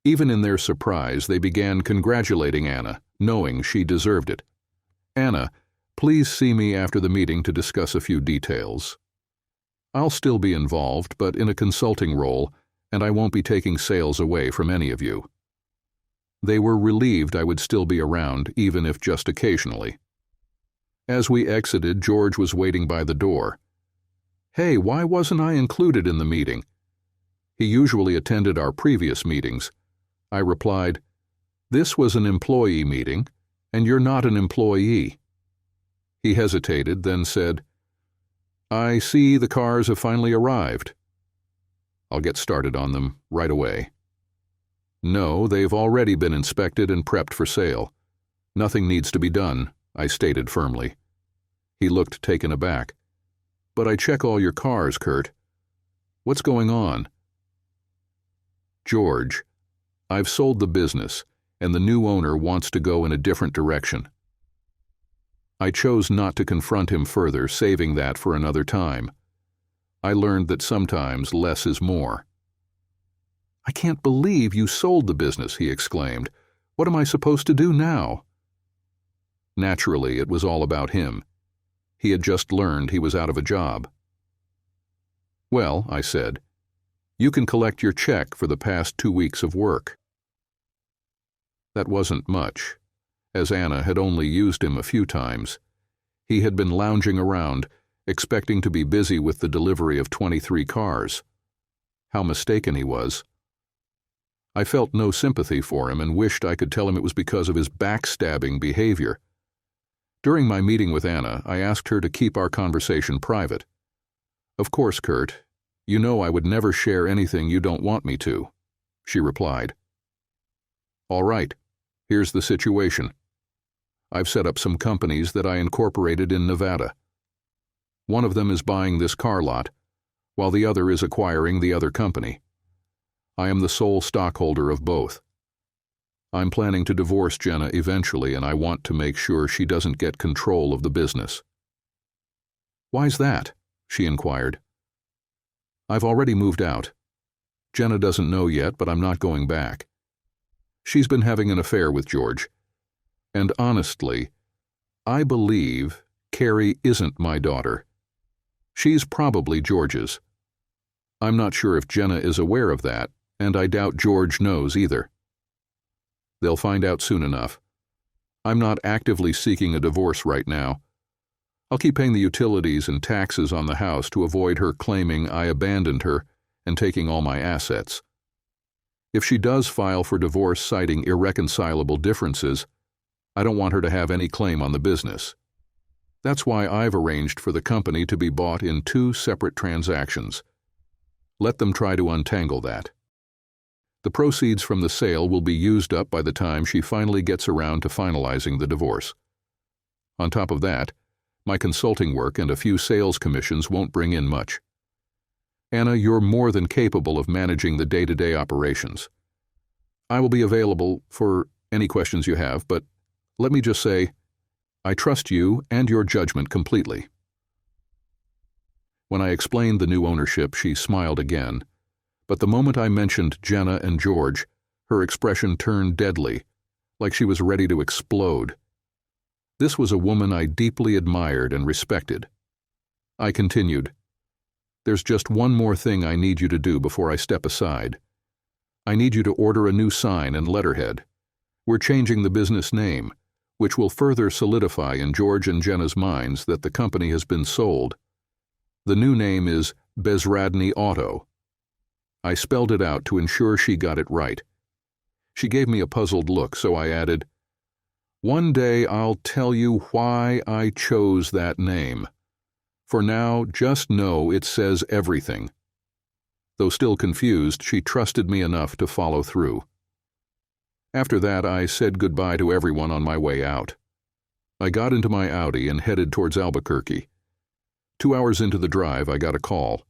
Even in their surprise, they began congratulating Anna, knowing she deserved it. "Anna, please see me after the meeting to discuss a few details. I'll still be involved, but in a consulting role, and I won't be taking sales away from any of you." They were relieved I would still be around, even if just occasionally. As we exited, George was waiting by the door. "Hey, why wasn't I included in the meeting?" He usually attended our previous meetings. I replied, "This was an employee meeting, and you're not an employee." He hesitated, then said, "I see the cars have finally arrived. I'll get started on them right away." "No, they've already been inspected and prepped for sale. Nothing needs to be done," I stated firmly. He looked taken aback. "But I check all your cars, Kurt. What's going on?" "George, I've sold the business, and the new owner wants to go in a different direction." I chose not to confront him further, saving that for another time. I learned that sometimes less is more. "I can't believe you sold the business," he exclaimed. "What am I supposed to do now?" Naturally, it was all about him. He had just learned he was out of a job. "Well," I said, "you can collect your check for the past 2 weeks of work." That wasn't much, as Anna had only used him a few times. He had been lounging around, expecting to be busy with the delivery of 23 cars. How mistaken he was. I felt no sympathy for him and wished I could tell him it was because of his backstabbing behavior. During my meeting with Anna, I asked her to keep our conversation private. "Of course, Kurt. You know I would never share anything you don't want me to," she replied. "All right, here's the situation. I've set up some companies that I incorporated in Nevada. One of them is buying this car lot, while the other is acquiring the other company. I am the sole stockholder of both. I'm planning to divorce Jenna eventually, and I want to make sure she doesn't get control of the business." "Why's that?" she inquired. "I've already moved out. Jenna doesn't know yet, but I'm not going back. She's been having an affair with George. And honestly, I believe Carrie isn't my daughter. She's probably George's. I'm not sure if Jenna is aware of that, and I doubt George knows either. They'll find out soon enough. I'm not actively seeking a divorce right now. I'll keep paying the utilities and taxes on the house to avoid her claiming I abandoned her and taking all my assets. If she does file for divorce citing irreconcilable differences, I don't want her to have any claim on the business. That's why I've arranged for the company to be bought in 2 separate transactions. Let them try to untangle that. The proceeds from the sale will be used up by the time she finally gets around to finalizing the divorce. On top of that, my consulting work and a few sales commissions won't bring in much. Anna, you're more than capable of managing the day-to-day operations. I will be available for any questions you have, but let me just say, I trust you and your judgment completely. When I explained the new ownership, she smiled again, but the moment I mentioned Jenna and George, her expression turned deadly, like she was ready to explode. This was a woman I deeply admired and respected. I continued, "There's just one more thing I need you to do before I step aside. I need you to order a new sign and letterhead. We're changing the business name, which will further solidify in George and Jenna's minds that the company has been sold. The new name is Bezradny Auto." I spelled it out to ensure she got it right. She gave me a puzzled look, so I added, "One day I'll tell you why I chose that name. For now, just know it says everything." Though still confused, she trusted me enough to follow through. After that, I said goodbye to everyone on my way out. I got into my Audi and headed towards Albuquerque. 2 hours into the drive, I got a call.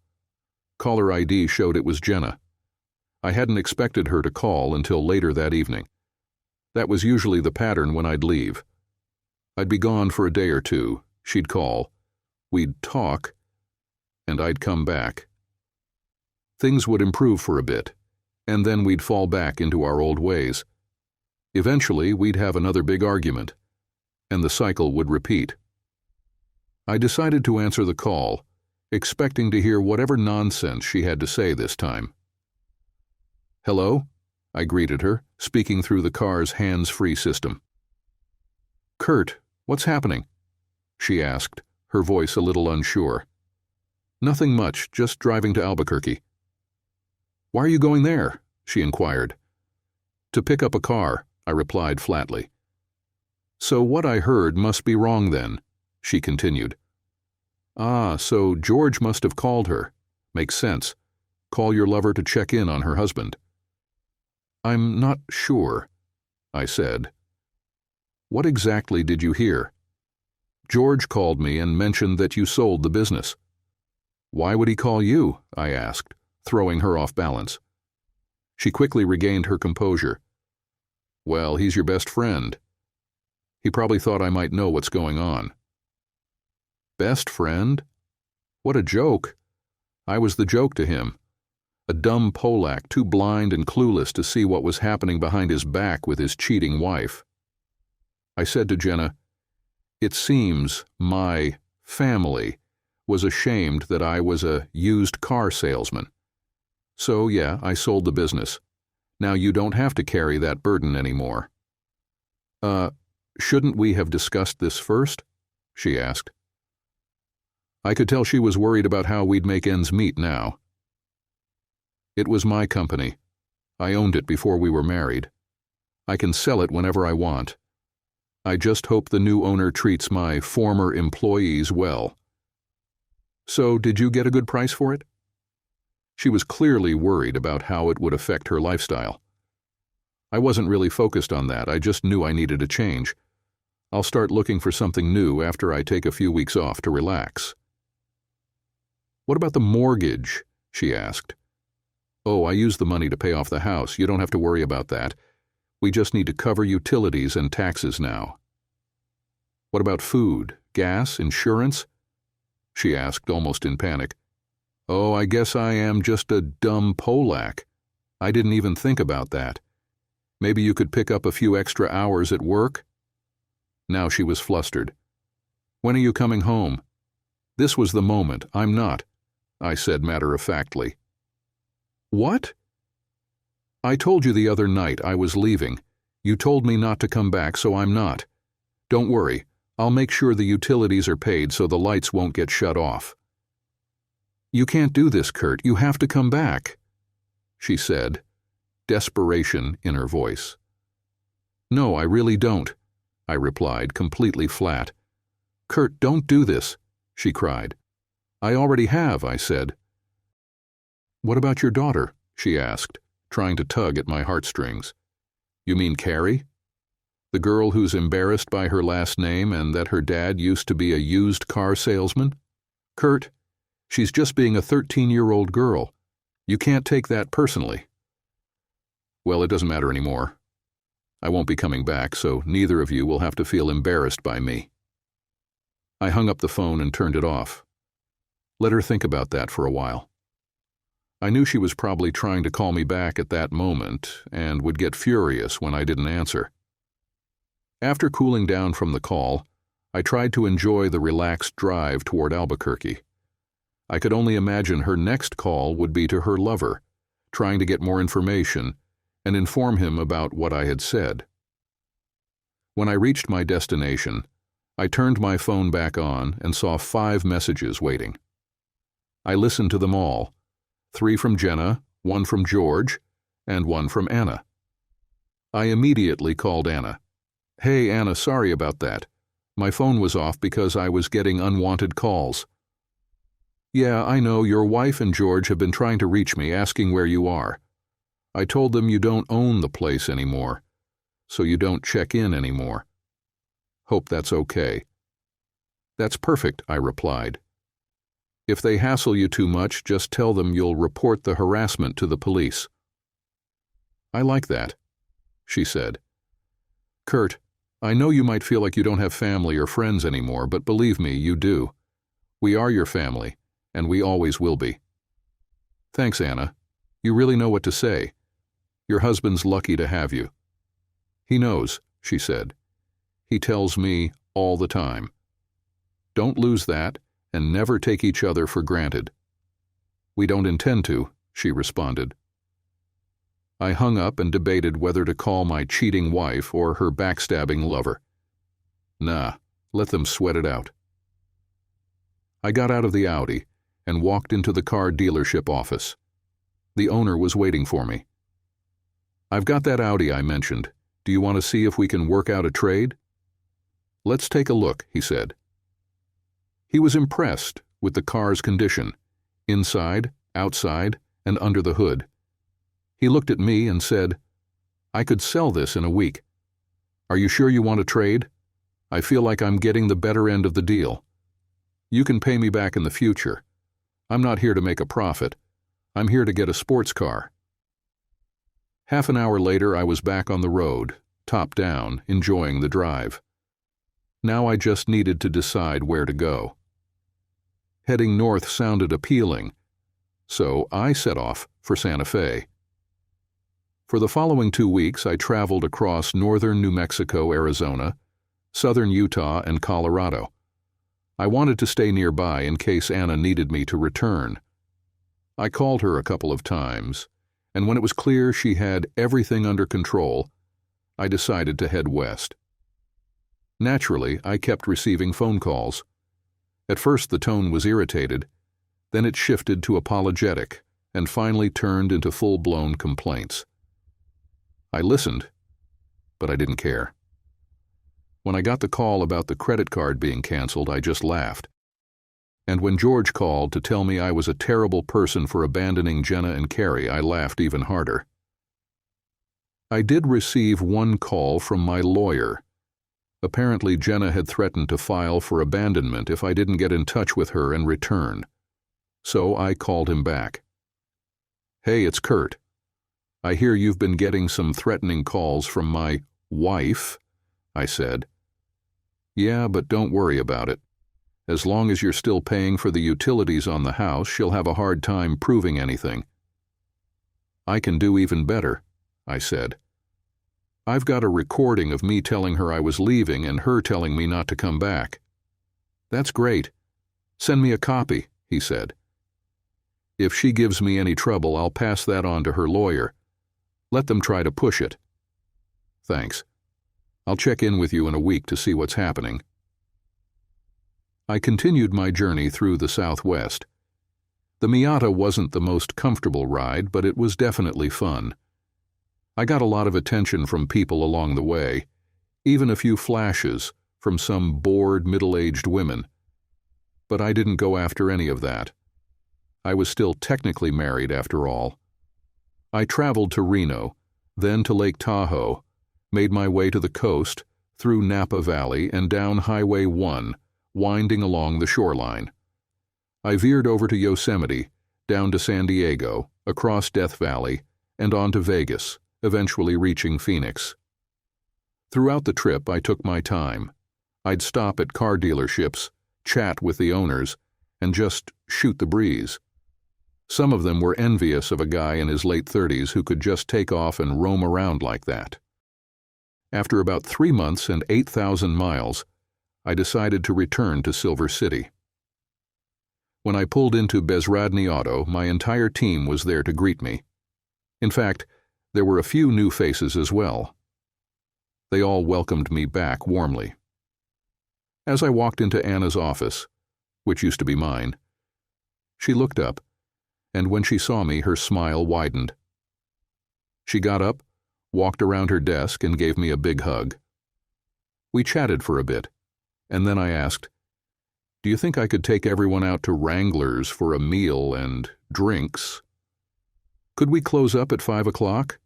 Caller ID showed it was Jenna. I hadn't expected her to call until later that evening. That was usually the pattern when I'd leave. I'd be gone for a day or two, she'd call, we'd talk, and I'd come back. Things would improve for a bit, and then we'd fall back into our old ways. Eventually, we'd have another big argument, and the cycle would repeat. I decided to answer the call, expecting to hear whatever nonsense she had to say this time. "Hello?" I greeted her, speaking through the car's hands-free system. "Kurt, what's happening?" she asked, her voice a little unsure. "Nothing much, just driving to Albuquerque." "Why are you going there?" she inquired. "To pick up a car," I replied flatly. "So what I heard must be wrong then," she continued. "Ah, so George must have called her. Makes sense. Call your lover to check in on her husband." "I'm not sure," I said. "What exactly did you hear?" "George called me and mentioned that you sold the business." "Why would he call you?" I asked, throwing her off balance. She quickly regained her composure. "Well, he's your best friend. He probably thought I might know what's going on." Best friend? What a joke. I was the joke to him. A dumb Polak, too blind and clueless to see what was happening behind his back with his cheating wife. I said to Jenna, "It seems my family was ashamed that I was a used car salesman. So yeah, I sold the business. Now you don't have to carry that burden anymore." Shouldn't we have discussed this first?" she asked. I could tell she was worried about how we'd make ends meet now. "It was my company. I owned it before we were married. I can sell it whenever I want. I just hope the new owner treats my former employees well." "So, did you get a good price for it?" She was clearly worried about how it would affect her lifestyle. I wasn't really focused on that, I just knew I needed a change. I'll start looking for something new after I take a few weeks off to relax. "What about the mortgage?" she asked. "Oh, I used the money to pay off the house. You don't have to worry about that. We just need to cover utilities and taxes now." "What about food, gas, insurance?" she asked, almost in panic. "Oh, I guess I am just a dumb Polak. I didn't even think about that. Maybe you could pick up a few extra hours at work?" Now she was flustered. "When are you coming home?" This was the moment. "I'm not," I said matter-of-factly. "What?" "I told you the other night I was leaving. You told me not to come back, so I'm not. Don't worry, I'll make sure the utilities are paid so the lights won't get shut off. You can't do this, Kurt. You have to come back, she said, desperation in her voice. No, I really don't, I replied, completely flat. Kurt, don't do this, she cried. I already have, I said. What about your daughter? She asked, trying to tug at my heartstrings. You mean Carrie? The girl who's embarrassed by her last name and that her dad used to be a used car salesman? Kurt, she's just being a 13-year-old girl. You can't take that personally. Well, it doesn't matter anymore. I won't be coming back, so neither of you will have to feel embarrassed by me. I hung up the phone and turned it off. Let her think about that for a while. I knew she was probably trying to call me back at that moment and would get furious when I didn't answer. After cooling down from the call, I tried to enjoy the relaxed drive toward Albuquerque. I could only imagine her next call would be to her lover, trying to get more information and inform him about what I had said. When I reached my destination, I turned my phone back on and saw 5 messages waiting. I listened to them all, 3 from Jenna, 1 from George, and 1 from Anna. I immediately called Anna. Hey, Anna, sorry about that. My phone was off because I was getting unwanted calls. Yeah, I know, your wife and George have been trying to reach me, asking where you are. I told them you don't own the place anymore, so you don't check in anymore. Hope that's okay. That's perfect, I replied. If they hassle you too much, just tell them you'll report the harassment to the police. I like that, she said. Kurt, I know you might feel like you don't have family or friends anymore, but believe me, you do. We are your family, and we always will be. Thanks, Anna. You really know what to say. Your husband's lucky to have you. He knows, she said. He tells me all the time. Don't lose that, and never take each other for granted. We don't intend to, she responded. I hung up and debated whether to call my cheating wife or her backstabbing lover. Nah, let them sweat it out. I got out of the Audi and walked into the car dealership office. The owner was waiting for me. I've got that Audi I mentioned. Do you want to see if we can work out a trade? Let's take a look, he said. He was impressed with the car's condition, inside, outside, and under the hood. He looked at me and said, I could sell this in a week. Are you sure you want to trade? I feel like I'm getting the better end of the deal. You can pay me back in the future. I'm not here to make a profit. I'm here to get a sports car. Half an hour later, I was back on the road, top down, enjoying the drive. Now I just needed to decide where to go. Heading north sounded appealing, so I set off for Santa Fe. For the following 2 weeks, I traveled across northern New Mexico, Arizona, southern Utah, and Colorado. I wanted to stay nearby in case Anna needed me to return. I called her a couple of times, and when it was clear she had everything under control, I decided to head west. Naturally, I kept receiving phone calls. At first the tone was irritated, then it shifted to apologetic, and finally turned into full-blown complaints. I listened, but I didn't care. When I got the call about the credit card being canceled, I just laughed. And when George called to tell me I was a terrible person for abandoning Jenna and Carrie, I laughed even harder. I did receive one call from my lawyer. Apparently, Jenna had threatened to file for abandonment if I didn't get in touch with her and return. So I called him back. Hey, it's Kurt. I hear you've been getting some threatening calls from my wife, I said. Yeah, but don't worry about it. As long as you're still paying for the utilities on the house, she'll have a hard time proving anything. I can do even better, I said. I've got a recording of me telling her I was leaving and her telling me not to come back. That's great. Send me a copy, he said. If she gives me any trouble, I'll pass that on to her lawyer. Let them try to push it. Thanks. I'll check in with you in a week to see what's happening. I continued my journey through the Southwest. The Miata wasn't the most comfortable ride, but it was definitely fun. I got a lot of attention from people along the way, even a few flashes from some bored middle-aged women. But I didn't go after any of that. I was still technically married after all. I traveled to Reno, then to Lake Tahoe, made my way to the coast, through Napa Valley and down Highway 1, winding along the shoreline. I veered over to Yosemite, down to San Diego, across Death Valley, and on to Vegas, eventually reaching Phoenix. Throughout the trip, I took my time. I'd stop at car dealerships, chat with the owners, and just shoot the breeze. Some of them were envious of a guy in his late 30s who could just take off and roam around like that. After about 3 months and 8,000 miles, I decided to return to Silver City. When I pulled into Bezradny Auto, my entire team was there to greet me. In fact, there were a few new faces as well. They all welcomed me back warmly. As I walked into Anna's office, which used to be mine, she looked up, and when she saw me, her smile widened. She got up, walked around her desk, and gave me a big hug. We chatted for a bit, and then I asked, "Do you think I could take everyone out to Wrangler's for a meal and drinks? Could we close up at 5 o'clock?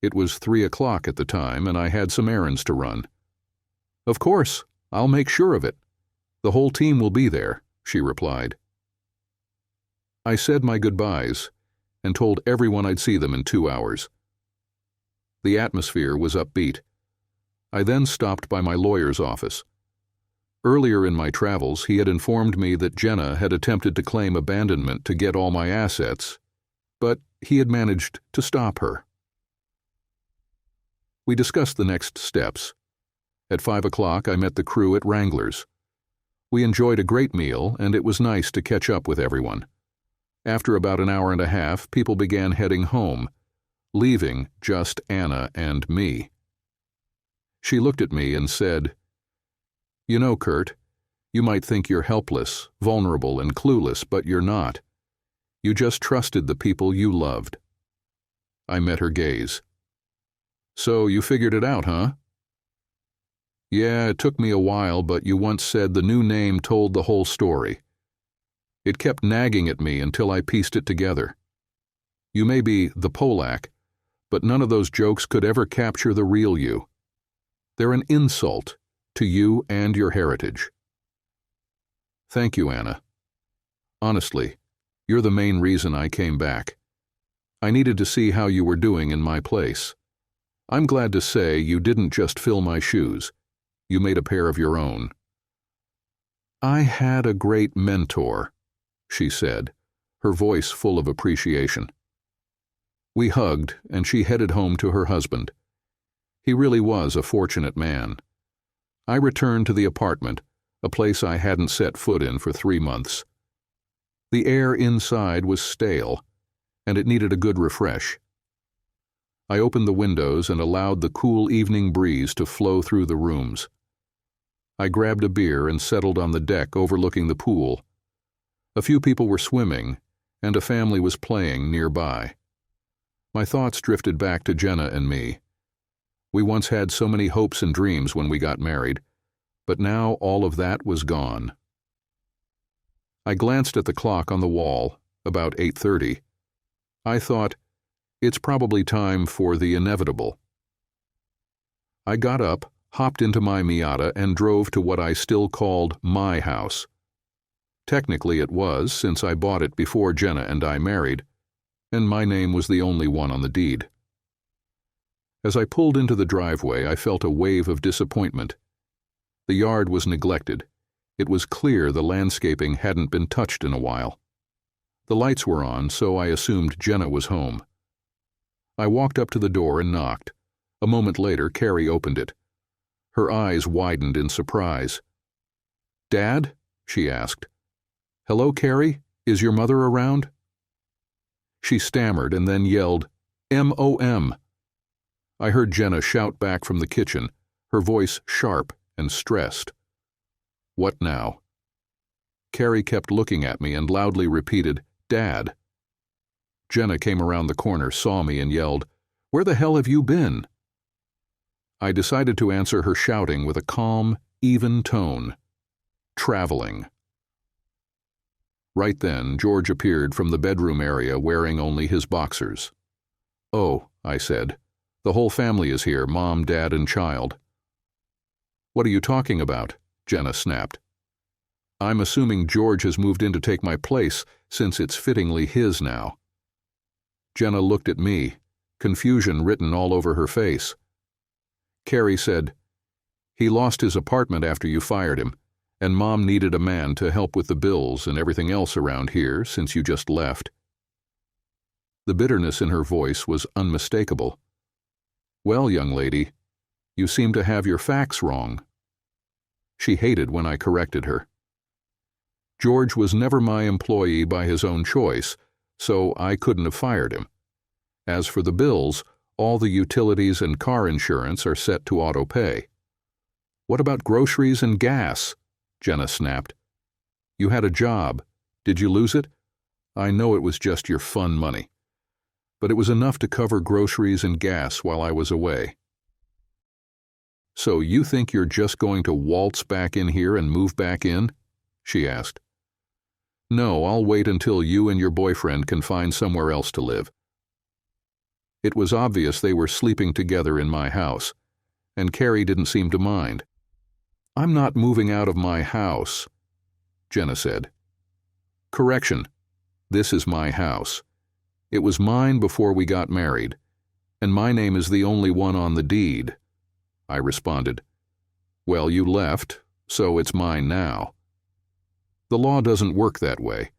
It was 3 o'clock at the time, and I had some errands to run. "Of course, I'll make sure of it. The whole team will be there," she replied. I said my goodbyes and told everyone I'd see them in 2 hours. The atmosphere was upbeat. I then stopped by my lawyer's office. Earlier in my travels, he had informed me that Jenna had attempted to claim abandonment to get all my assets, but he had managed to stop her. We discussed the next steps. At 5 o'clock, I met the crew at Wrangler's. We enjoyed a great meal, and it was nice to catch up with everyone. After about an hour and a half, people began heading home, leaving just Anna and me. She looked at me and said, "You know, Kurt, you might think you're helpless, vulnerable, and clueless, but you're not. You just trusted the people you loved." I met her gaze. "So you figured it out, huh?" "Yeah, it took me a while, but you once said the new name told the whole story. It kept nagging at me until I pieced it together. You may be the Polak, but none of those jokes could ever capture the real you. They're an insult to you and your heritage." "Thank you, Anna. Honestly, you're the main reason I came back. I needed to see how you were doing in my place. I'm glad to say you didn't just fill my shoes. You made a pair of your own." "I had a great mentor," she said, her voice full of appreciation. We hugged, and she headed home to her husband. He really was a fortunate man. I returned to the apartment, a place I hadn't set foot in for 3 months. The air inside was stale, and it needed a good refresh. I opened the windows and allowed the cool evening breeze to flow through the rooms. I grabbed a beer and settled on the deck overlooking the pool. A few people were swimming, and a family was playing nearby. My thoughts drifted back to Jenna and me. We once had so many hopes and dreams when we got married, but now all of that was gone. I glanced at the clock on the wall, about 8:30. I thought, it's probably time for the inevitable. I got up, hopped into my Miata, and drove to what I still called my house. Technically it was, since I bought it before Jenna and I married, and my name was the only one on the deed. As I pulled into the driveway, I felt a wave of disappointment. The yard was neglected. It was clear the landscaping hadn't been touched in a while. The lights were on, so I assumed Jenna was home. I walked up to the door and knocked. A moment later, Carrie opened it. Her eyes widened in surprise. "Dad?" she asked. "Hello, Carrie? Is your mother around?" She stammered and then yelled, "M.O.M." I heard Jenna shout back from the kitchen, her voice sharp and stressed. "What now?" Carrie kept looking at me and loudly repeated, "Dad." Jenna came around the corner, saw me, and yelled, "Where the hell have you been?" I decided to answer her shouting with a calm, even tone. "Traveling." Right then, George appeared from the bedroom area wearing only his boxers. "Oh," I said, "the whole family is here, Mom, Dad, and child." "What are you talking about?" Jenna snapped. "I'm assuming George has moved in to take my place, since it's fittingly his now." Jenna looked at me, confusion written all over her face. Carrie said, "He lost his apartment after you fired him, and Mom needed a man to help with the bills and everything else around here since you just left." The bitterness in her voice was unmistakable. "Well, young lady, you seem to have your facts wrong." She hated when I corrected her. George was never my employee by his own choice, so I couldn't have fired him. As for the bills, all the utilities and car insurance are set to auto-pay. "What about groceries and gas?" Jenna snapped. "You had a job. Did you lose it? I know it was just your fun money. But it was enough to cover groceries and gas while I was away." "So you think you're just going to waltz back in here and move back in?" she asked. "No, I'll wait until you and your boyfriend can find somewhere else to live." It was obvious they were sleeping together in my house, and Carrie didn't seem to mind. "I'm not moving out of my house," Jenna said. "Correction, this is my house. It was mine before we got married, and my name is the only one on the deed," I responded. "Well, you left, so it's mine now." "The law doesn't work that way.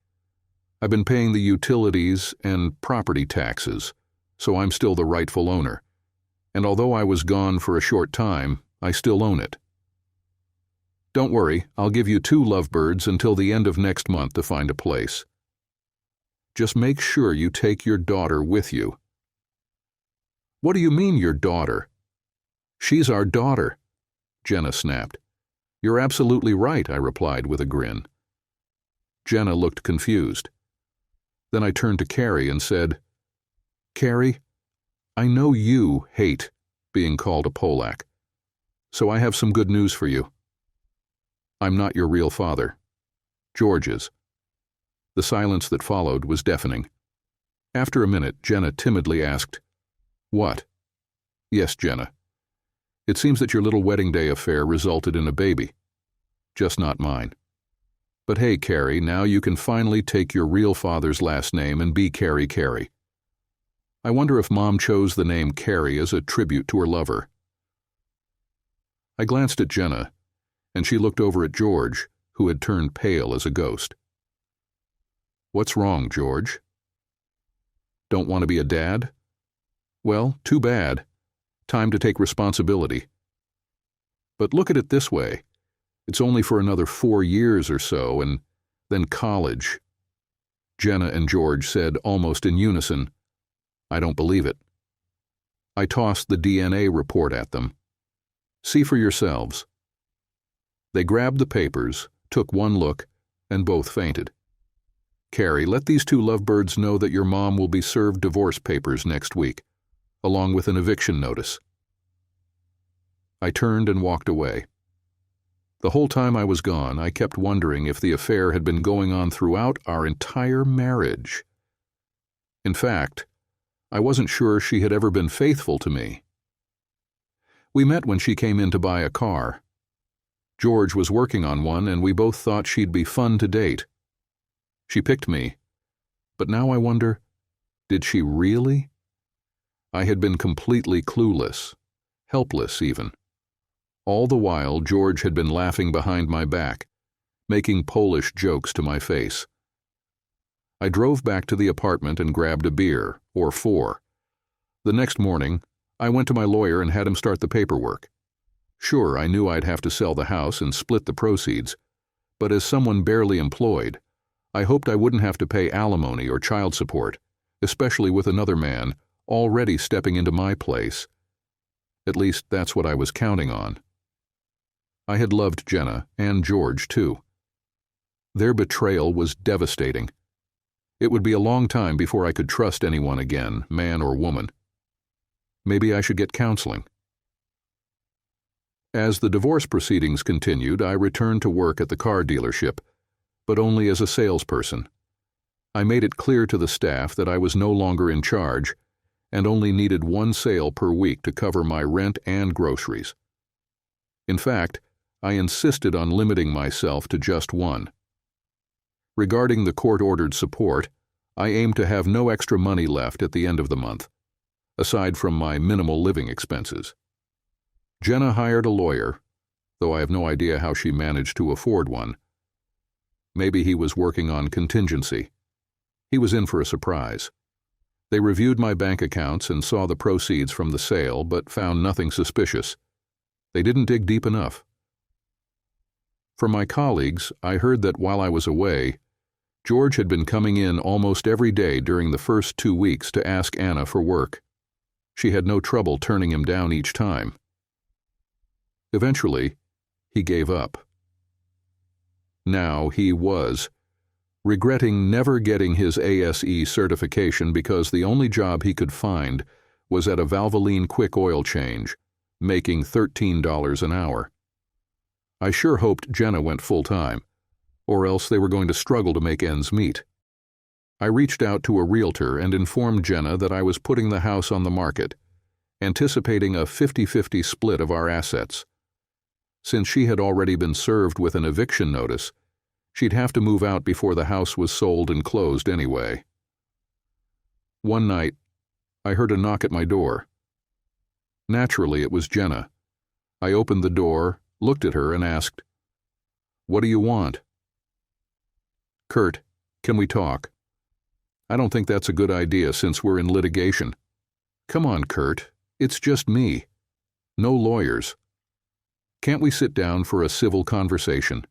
I've been paying the utilities and property taxes, so I'm still the rightful owner, and although I was gone for a short time, I still own it. Don't worry, I'll give you 2 lovebirds until the end of next month to find a place. Just make sure you take your daughter with you." "What do you mean, your daughter?" "She's our daughter," Jenna snapped. "You're absolutely right," I replied with a grin. Jenna looked confused. Then I turned to Carrie and said, "Carrie, I know you hate being called a Polak, so I have some good news for you. I'm not your real father. George is." The silence that followed was deafening. After a minute, Jenna timidly asked, "What?" "Yes, Jenna. It seems that your little wedding day affair resulted in a baby. Just not mine. But hey, Carrie, now you can finally take your real father's last name and be Carrie Carey. I wonder if Mom chose the name Carrie as a tribute to her lover." I glanced at Jenna, and she looked over at George, who had turned pale as a ghost. "What's wrong, George? Don't want to be a dad? Well, too bad. Time to take responsibility. But look at it this way. It's only for another 4 years or so, and then college." Jenna and George said almost in unison, "I don't believe it." I tossed the DNA report at them. "See for yourselves." They grabbed the papers, took one look, and both fainted. "Carrie, let these 2 lovebirds know that your mom will be served divorce papers next week, along with an eviction notice." I turned and walked away. The whole time I was gone, I kept wondering if the affair had been going on throughout our entire marriage. In fact, I wasn't sure she had ever been faithful to me. We met when she came in to buy a car. George was working on one, and we both thought she'd be fun to date. She picked me, but now I wonder, did she really? I had been completely clueless, helpless even. All the while, George had been laughing behind my back, making Polish jokes to my face. I drove back to the apartment and grabbed a beer, or 4. The next morning, I went to my lawyer and had him start the paperwork. Sure, I knew I'd have to sell the house and split the proceeds, but as someone barely employed, I hoped I wouldn't have to pay alimony or child support, especially with another man already stepping into my place. At least that's what I was counting on. I had loved Jenna, and George too. Their betrayal was devastating. It would be a long time before I could trust anyone again, man or woman. Maybe I should get counseling. As the divorce proceedings continued, I returned to work at the car dealership, but only as a salesperson. I made it clear to the staff that I was no longer in charge and only needed one sale per week to cover my rent and groceries. In fact, I insisted on limiting myself to just one. Regarding the court-ordered support, I aimed to have no extra money left at the end of the month, aside from my minimal living expenses. Jenna hired a lawyer, though I have no idea how she managed to afford one. Maybe he was working on contingency. He was in for a surprise. They reviewed my bank accounts and saw the proceeds from the sale, but found nothing suspicious. They didn't dig deep enough. From my colleagues, I heard that while I was away, George had been coming in almost every day during the first 2 weeks to ask Anna for work. She had no trouble turning him down each time. Eventually, he gave up. Now he was regretting never getting his ASE certification because the only job he could find was at a Valvoline quick oil change, making $13 an hour. I sure hoped Jenna went full-time, or else they were going to struggle to make ends meet. I reached out to a realtor and informed Jenna that I was putting the house on the market, anticipating a 50-50 split of our assets. Since she had already been served with an eviction notice, she'd have to move out before the house was sold and closed anyway. One night, I heard a knock at my door. Naturally, it was Jenna. I opened the door, looked at her, and asked, "What do you want?" "Kurt, can we talk? I don't think that's a good idea since we're in litigation." "Come on, Kurt. It's just me. No lawyers. Can't we sit down for a civil conversation?"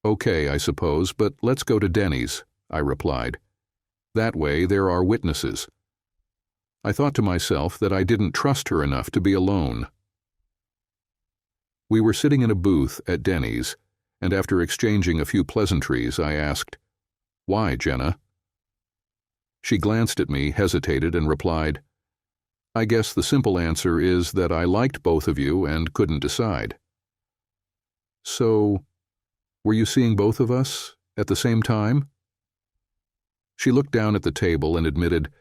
"Okay, I suppose, but let's go to Denny's," I replied. "That way there are witnesses." I thought to myself that I didn't trust her enough to be alone. We were sitting in a booth at Denny's, and after exchanging a few pleasantries, I asked, "Why, Jenna?" She glanced at me, hesitated, and replied, "I guess the simple answer is that I liked both of you and couldn't decide." "So, were you seeing both of us at the same time?" She looked down at the table and admitted,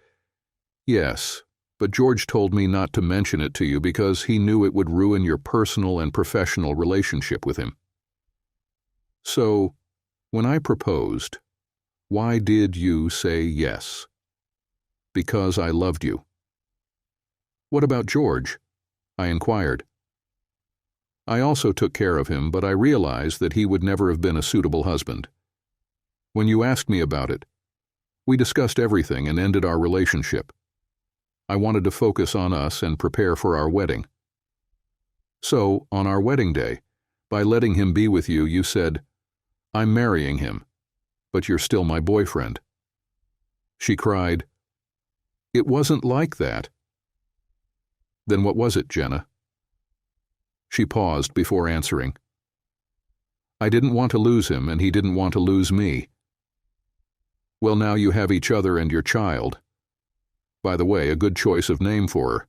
"Yes, but George told me not to mention it to you because he knew it would ruin your personal and professional relationship with him." "So, when I proposed, why did you say yes?" "Because I loved you." "What about George?" I inquired. "I also took care of him, but I realized that he would never have been a suitable husband. When you asked me about it, we discussed everything and ended our relationship. I wanted to focus on us and prepare for our wedding. So, on our wedding day, by letting him be with you, you said, 'I'm marrying him, but you're still my boyfriend.'" She cried, "It wasn't like that." "Then what was it, Jenna?" She paused before answering. "I didn't want to lose him, and he didn't want to lose me." "Well, now you have each other and your child. By the way, a good choice of name for her."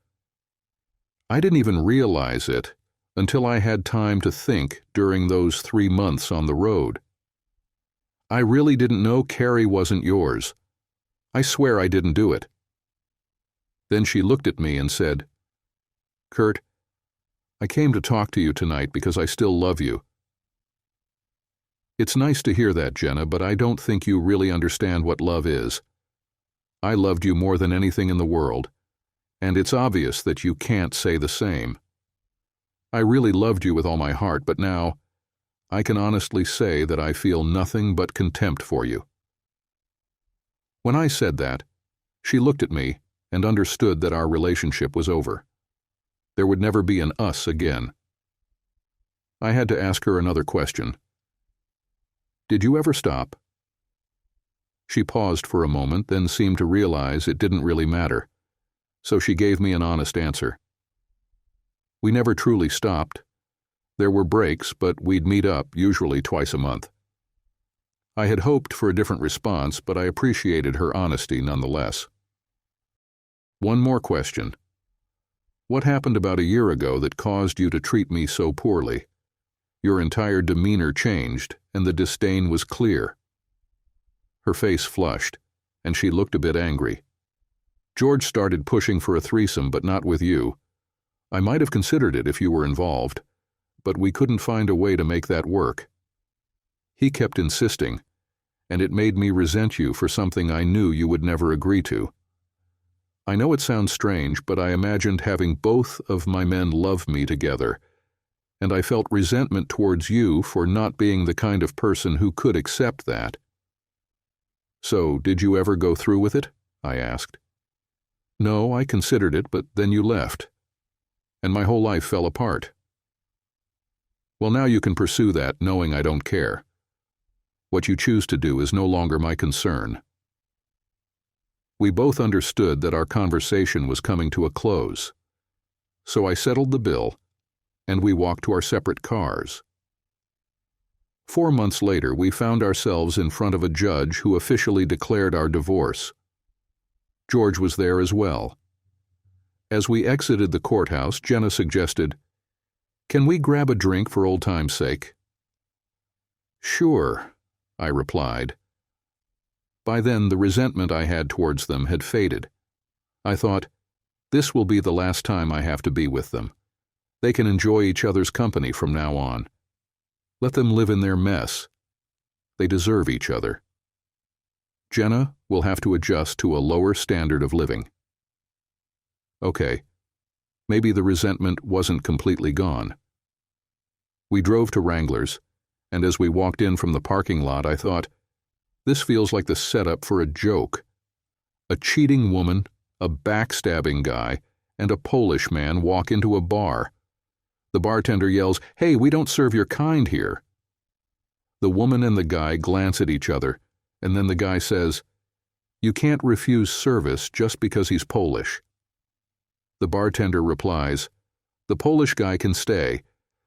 I didn't even realize it until I had time to think during those 3 months on the road. "I really didn't know Carrie wasn't yours. I swear I didn't do it." Then she looked at me and said, "Kurt, I came to talk to you tonight because I still love you." It's nice to hear that, Jenna, but I don't think you really understand what love is. I loved you more than anything in the world, and it's obvious that you can't say the same. I really loved you with all my heart, but now I can honestly say that I feel nothing but contempt for you. When I said that, she looked at me and understood that our relationship was over. There would never be an us again. I had to ask her another question. "Did you ever stop?" She paused for a moment, then seemed to realize it didn't really matter, so she gave me an honest answer. We never truly stopped. There were breaks, but we'd meet up, usually twice a month. I had hoped for a different response, but I appreciated her honesty nonetheless. One more question. What happened about a year ago that caused you to treat me so poorly? Your entire demeanor changed, and the disdain was clear. Her face flushed, and she looked a bit angry. George started pushing for a threesome, but not with you. I might have considered it if you were involved, but we couldn't find a way to make that work. He kept insisting, and it made me resent you for something I knew you would never agree to. I know it sounds strange, but I imagined having both of my men love me together, and I felt resentment towards you for not being the kind of person who could accept that. So, did you ever go through with it? I asked. No, I considered it, but then you left, and my whole life fell apart. Well, now you can pursue that, knowing I don't care. What you choose to do is no longer my concern. We both understood that our conversation was coming to a close, so I settled the bill, and we walked to our separate cars. 4 months later, we found ourselves in front of a judge who officially declared our divorce. George was there as well. As we exited the courthouse, Jenna suggested, "Can we grab a drink for old time's sake?" "Sure," I replied. By then, the resentment I had towards them had faded. I thought, this will be the last time I have to be with them. They can enjoy each other's company from now on. Let them live in their mess. They deserve each other. Jenna will have to adjust to a lower standard of living. Okay, maybe the resentment wasn't completely gone. We drove to Wrangler's, and as we walked in from the parking lot, I thought, this feels like the setup for a joke. A cheating woman, a backstabbing guy, and a Polish man walk into a bar. The bartender yells, "Hey, we don't serve your kind here." The woman and the guy glance at each other, and then the guy says, "You can't refuse service just because he's Polish." The bartender replies, "The Polish guy can stay,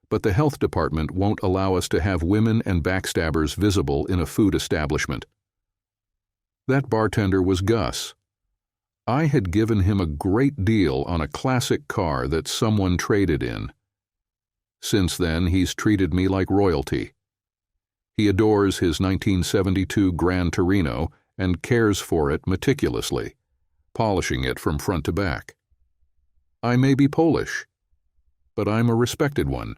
but the health department won't allow us to have women and backstabbers visible in a food establishment." That bartender was Gus. I had given him a great deal on a classic car that someone traded in. Since then, he's treated me like royalty. He adores his 1972 Gran Torino and cares for it meticulously, polishing it from front to back. I may be Polish, but I'm a respected one.